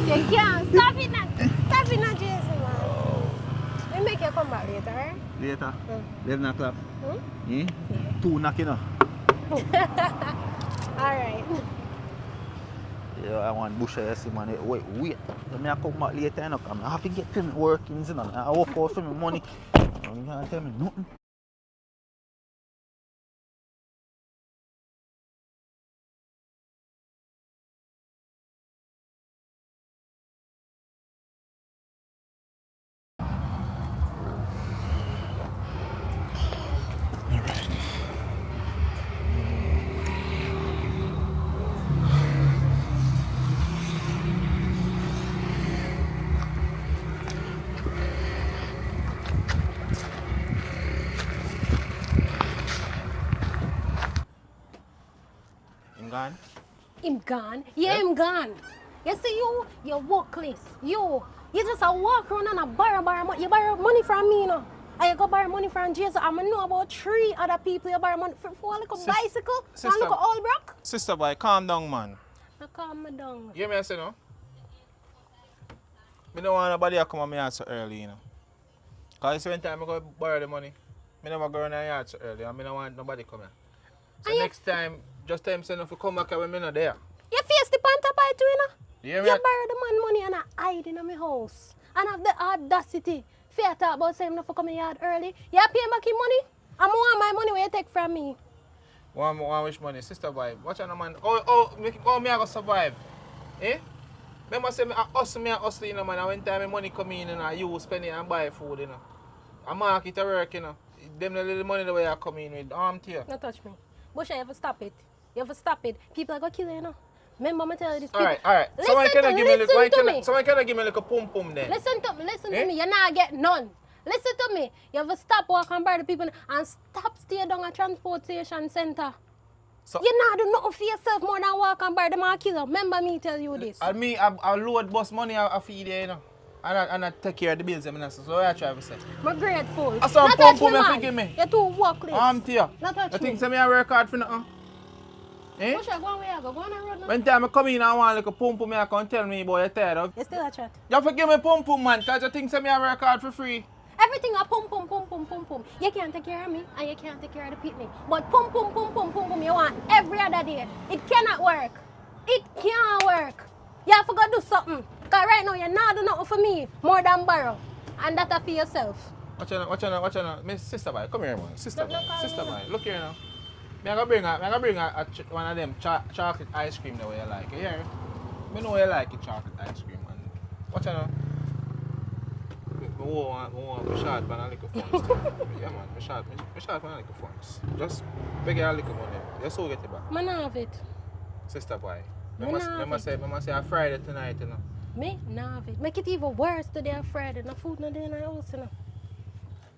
You can't. Stop it now. Stop it now, Jason, man. Let me make you come back later, right? Later? 11 o'clock? Yeah. 2 knock, you know. Alright. Yeah, I want bush I see man. Wait. So me I come back later, you know, come. I have to get to me workings, you know. I work out for me money. You can't tell me nothing. Him gone? Him gone? Yeah, him gone. You see you workless. You just a walk around and a borrow money. You borrow money from me, you know. And you go borrow money from Jason. I know about 3 other people you borrow money for a little bicycle and a little old brook. Sister boy, calm down, man. Now calm me down. You hear me I say no? Me don't want nobody to come on my yard so early, you know. Because when time I go borrow the money, me never go on the yard so early and me don't want nobody come here. So And next time, just tell him say no to come back when me not there. You face the panta pie too, you know. You hear me? You borrow the man money and I hide in my house. And have the audacity. Fear talk about saying not for coming yard early. You pay back your money. I'm want my money where you take from me. One wish money, sister boy. Watch out, man. Oh, me I go survive. Eh? Remember say me I hustle, you know, man. And when time my money come in, you know, you spend it and buy food, you know. I market a work, you know. Them the little money the way I come in with arm to you. Don't touch me. Bush, you ever stop it? You ever stop it? People are going to kill you, you know. Remember me tell you this. Alright. Someone can give me a little pum pum then. Listen to me. You're not get none. Listen to me. You ever stop walk and buy the people and stop stay down at transportation center. So, you not do nothing for yourself more than walk and buy them and kill you. Remember me tell you this. And me, I load bus money I feed you, you know. And I take care of the bills, you know. So what I try to say. I'm grateful. I saw pum pum if you give me. You're too workless. I'm to you. Not touch You me. think say me I work hard for nothing? Eh? Bush, go on where you go. Go on the road now. When time I come in and want like a pum pum, I come tell me boy you're tired of. You still a chat. You forgive me pum pum man, cause you think say me I work hard for free. Everything a pum pum pum pum pum pum. You can't take care of me and you can't take care of the picnic. But pum pum pum pum pum pum you want every other day. It cannot work. It can't work. You have to go do something. Cause right now you're not doing nothing for me more than borrow. And that's for yourself. Watch out. Miss sister boy, come here man. Sister No, boy, look here now. Me I go bring one of them chocolate ice cream the way you like. You hear? Me know you like it chocolate ice cream man. Watch out now. I want my shot pan a little funds. Yeah man, my shot pan a little funds. Just beg you a little money. You so get it back. Man, I have it. Sister boy. Me Remember say a Friday tonight, you know. Me, nah have it. Make it even worse today on Friday. No food no day in the house, you know.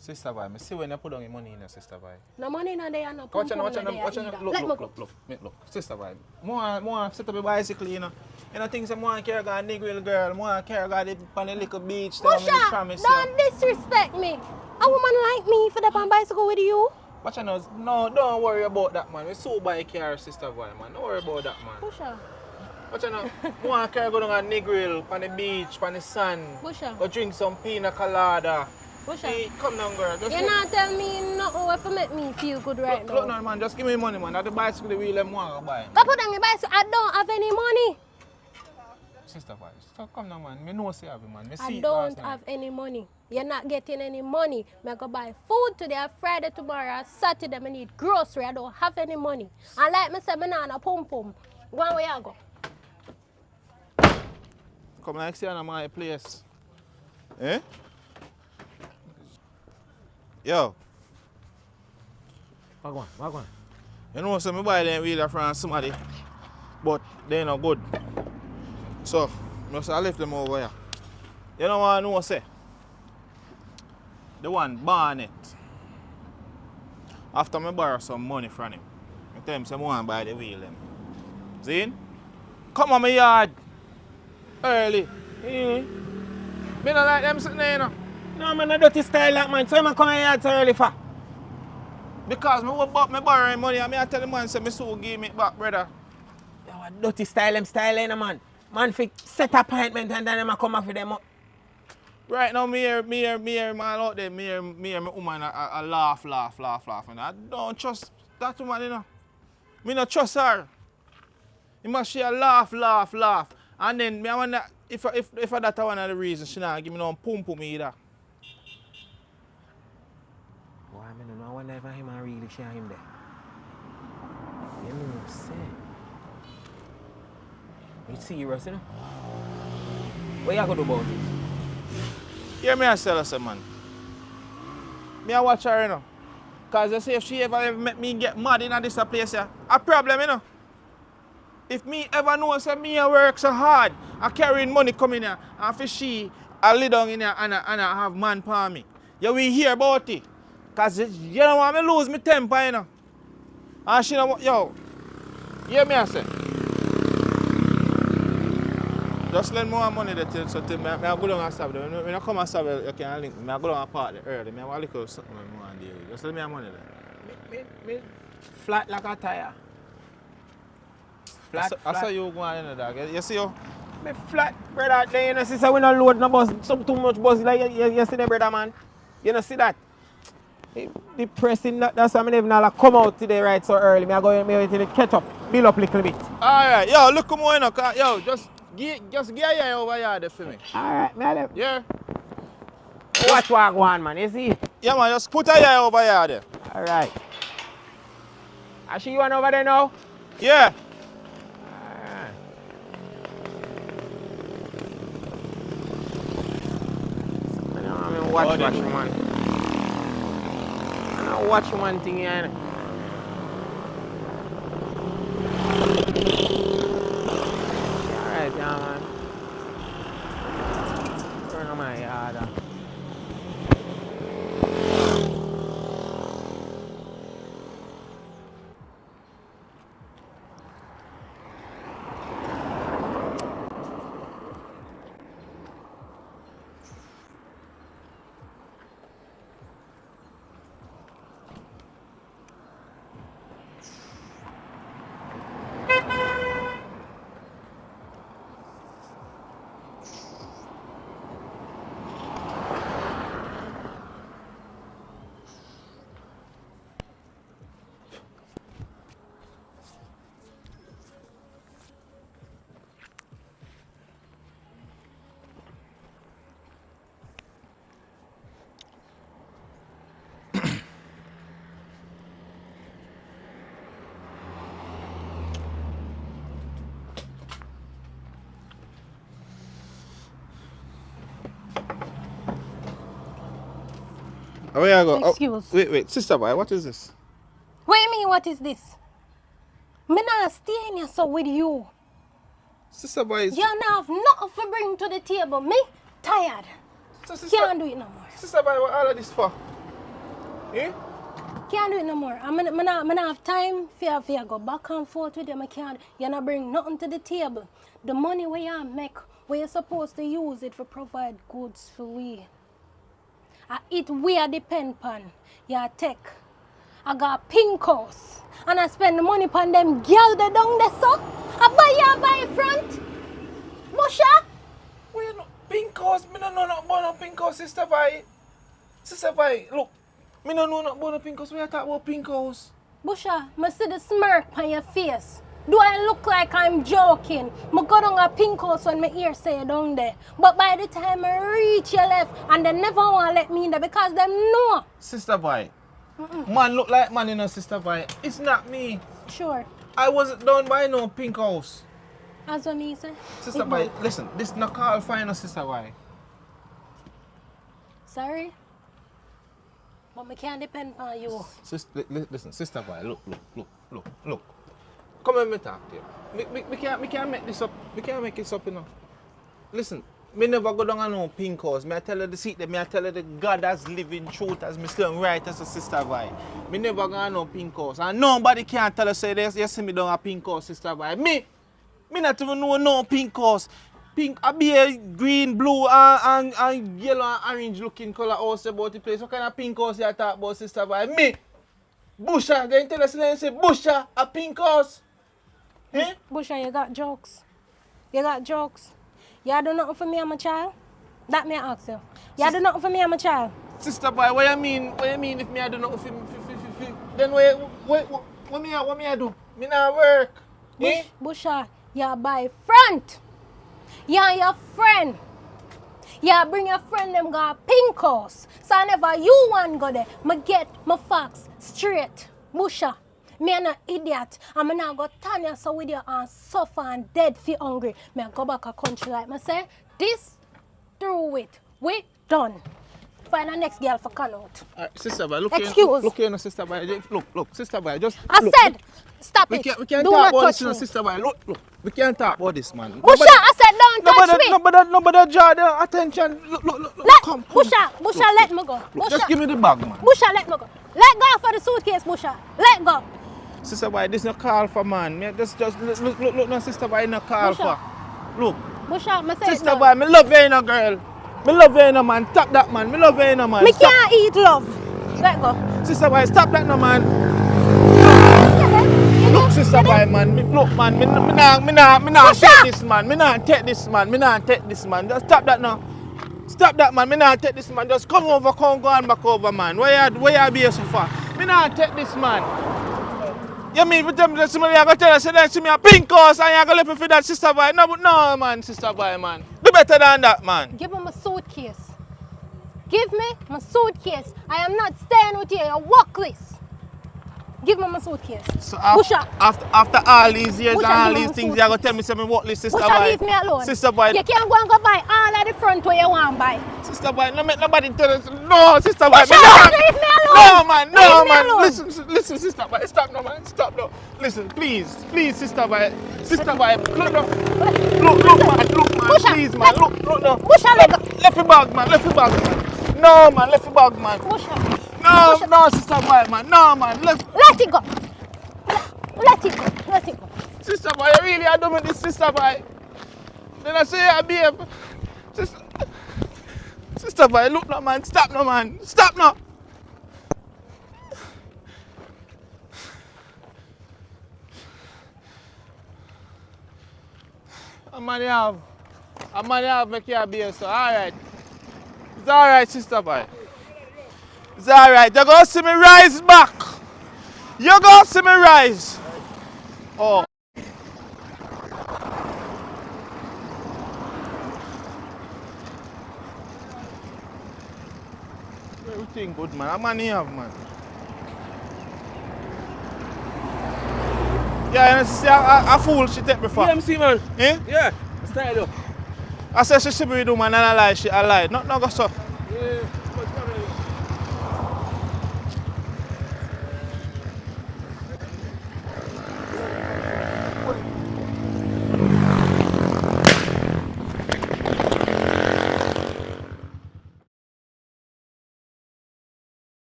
Sister boy, me see when you put down your money in there, sister boy. No money no day and no Watch pum out, pum no day either. look. Sister boy, more set up a bicycle, you know. You know things that more care about Negro girl, more care about the on the little beach. Pusha, Promise don't disrespect me. A woman like me for the on bicycle with you. Watch out, no, don't worry about that man. We so buy a car, sister boy, man. Don't worry about that man. Pusha. Watch out, more care go down on the grill, on the beach, on the sun. Pusha. Go drink some pina colada. Pusha. Hey, come down, girl. Just You not tell me nothing what to make me feel good right now. Look now, man. Just give me money, man. That's the bicycle the wheel them want to buy. Go put on the bicycle. I don't have any money. Sister boy, so come now, man. Me know say have it, man. Me see I it don't last night. have any money. You're not getting any money. I go buy food today, Friday, tomorrow, Saturday. I need grocery. I don't have any money. And like me say, I not a pum pum. Go on where you go. Come like see on my place. Eh? Yo. Wagwan. You know so me buy them wheeler from somebody. But they not good. So, I left them over here. You know what I know say? The one Barnett. After me borrow some money from him, I tell him say I want to buy the wheel them. See? Come on my yard. Early. Me not like them sitting there, you know. No man, a dirty style like man. So you man come here so early for? Because me borrowing money and I tell the man say me so give me it back, brother. Yo, a dirty style man. Man fi set appointment and then them a come off with them up. Right now, me hear man out there, me hear my woman a laugh. And I don't trust that woman, you know. Me not trust her. He must share laugh. And then me I wonder if that's one of the reasons she not give me no pum either. Boy, I don't know. I wonder if him really share him there. You know, say. You serious, you know? What you gonna do about it? Hear me and tell us, man. Me I watch her, you know. Cause you see if she ever make me get mad in this place here, a problem, you know. If me ever know say me I work so hard, I carrying money coming here, and for she, I lay down in here and I have man for me. You will hear about it. Cause you don't want me lose my temper, you know. And she don't want, yo, hear me I say. Just lend more money there so till I go down and stop there. When I come and stop there, you can link me. I go down and park there early. I want a little something more and deal. Just lend me money there. Me flat like a tire. Flat. I saw you going in the dog. You see you? Me flat, brother. Then you know, sister, we don't load no bus, some too much bus like you see there, brother, man. You know, see that? Depressing, that's why I never like come out today right so early. I go to catch up, build up a little bit. Alright, yo, look come on, yo, just get your over here there for me. Alright, me left. Yeah. Watch what I go on, man, you see? Yeah, man, just put a eye over here there. Alright. I see you one over there now? Yeah. Alright. I don't watch man. I don't watch one thing here. Alright, yeah, man. Turn on my yard. Where you go? Excuse. Oh, wait, sister boy, what is this? What do you mean, what is this? Me not stay in here so with you. Sister boy is... You don't have nothing to bring to the table. Me tired. So, sister, Can't do it no more. Sister boy, what all of this for? Eh? Can't do it no more. I not have time for you go back and forth with them. I can't. You not bring nothing to the table. The money where you make, where you're supposed to use it for provide goods for we. It we are depend on. You take. I got pink house. And I spend the money on them girl they down there so. I buy front. Busha? Wait, no, pink house? Me no know nothing about no pink house, sister boy. Sister boy, look. Me no know nothing about no pink house. What you talk about pink house? Busha, I see the smirk on your face. Do I look like I'm joking? I go down a pink house when my ear say down there. But by the time I reach your left, and they never want to let me in there because them know. Sister boy. Man look like man, you know, sister boy. It's not me. Sure. I wasn't done by no pink house. As what me say. Sister boy, listen, this not call fine, sister boy. Sorry. But I can't depend on you. Listen, sister boy, look. Come and me talk to you. We can't make this up. We can't make this up, you know. Listen, me never go down on no pink house. Me I tell her the seat there, me I tell her the God that's living truth as me still right as a sister boy. Me never go on no pink house. And nobody can tell her say this, you see me down a pink house, sister boy. Me not even know no pink house. Pink, I be a green, blue, and yellow and orange looking color house about the place. What kind of pink house you talk about, sister boy? Me! Busha, they tell us say Busha, a pink house. Eh? Busha, you got jokes. You got jokes. You do nothing for me and my child? That me I ask you. You do nothing for me and my child? Sister boy, what you mean? What you mean if me I do nothing for then what me I do? Me not work. Eh? Busha, you're by front. You're your friend. You bring your friend them go pink house. So whenever you want go there, me get my facts straight. Busha, me an idiot. I'm not go turn you so with you and suffer and dead for hungry. Me go back a country like me say, this through it. We done. Find the next girl for come out. Sister boy, Excuse. look here, no, sister boy. Look, sister boy, just I look. said, stop We it. can't Do talk not about touch this, no, me. sister boy. Look. We can't talk about this, man. Busha, I said don't touch me. Nobody draw the attention. Look. Come. Busha, let me go. Look, Busha, just give me the bag, man. Busha, let me go. Let go for the suitcase, Busha. Let go. Sister boy, this no call for, man. Me just look, no, sister boy, no call Busha. for. Look. Busha, me say it Sister done. boy, me love you, no, girl. Me love you, no, man. Stop that, man. Me love you, no, man. Me Stop. can't eat love. Let go. Sister boy, stop that, no, man. Look, sister boy, man. Look, man. Me not take this, man. Me not take this, man. Just stop that now. Stop that, man. Me not take this, man. Just come go and back over, man. Where you be so far? Me not take this, man. You mean for them that somebody gonna tell us that see me a pink house and you gonna let me for that, sister boy? No, man, sister boy, man. Do better than that, man. Give me my suitcase. Give me my suitcase. I am not staying with you. You're workless. Give me my suitcase. So Busha. after all these years Busha, and all give me these my things, suitcase. you're gonna tell me something worthless, sister Busha, boy. leave me alone. Sister boy. You can't go and go buy all of the front where you want to buy. Sister boy, no make nobody tell us. No, sister boy. Busha, leave me alone. No, Leave me man. alone. Listen, sister boy. Stop no, man. Stop no. Listen, please, sister boy. Sister boy, look, man. Busha, Please, man. Look, no. Busha, let go. Left your bag, man. No, man. Left your bag, man. Busha. No, sister boy, man. No, man. Let it go. Let it go. Sister boy, you really are doing with this, sister boy. Then I say, I behave. Sister boy, look no, man. Stop no, man. Stop no. A man have make you behave, so alright. It's alright, sister boy. It's alright. You're gonna see me rise back. You're gonna see me rise. Oh. Everything good, man. I'm money have, man. Yeah, you see, a fool she take me for. Yeah, see, man. Eh? Yeah, style up. I said she should be doing, man, and I lie, she I lied. Not go so. Yeah.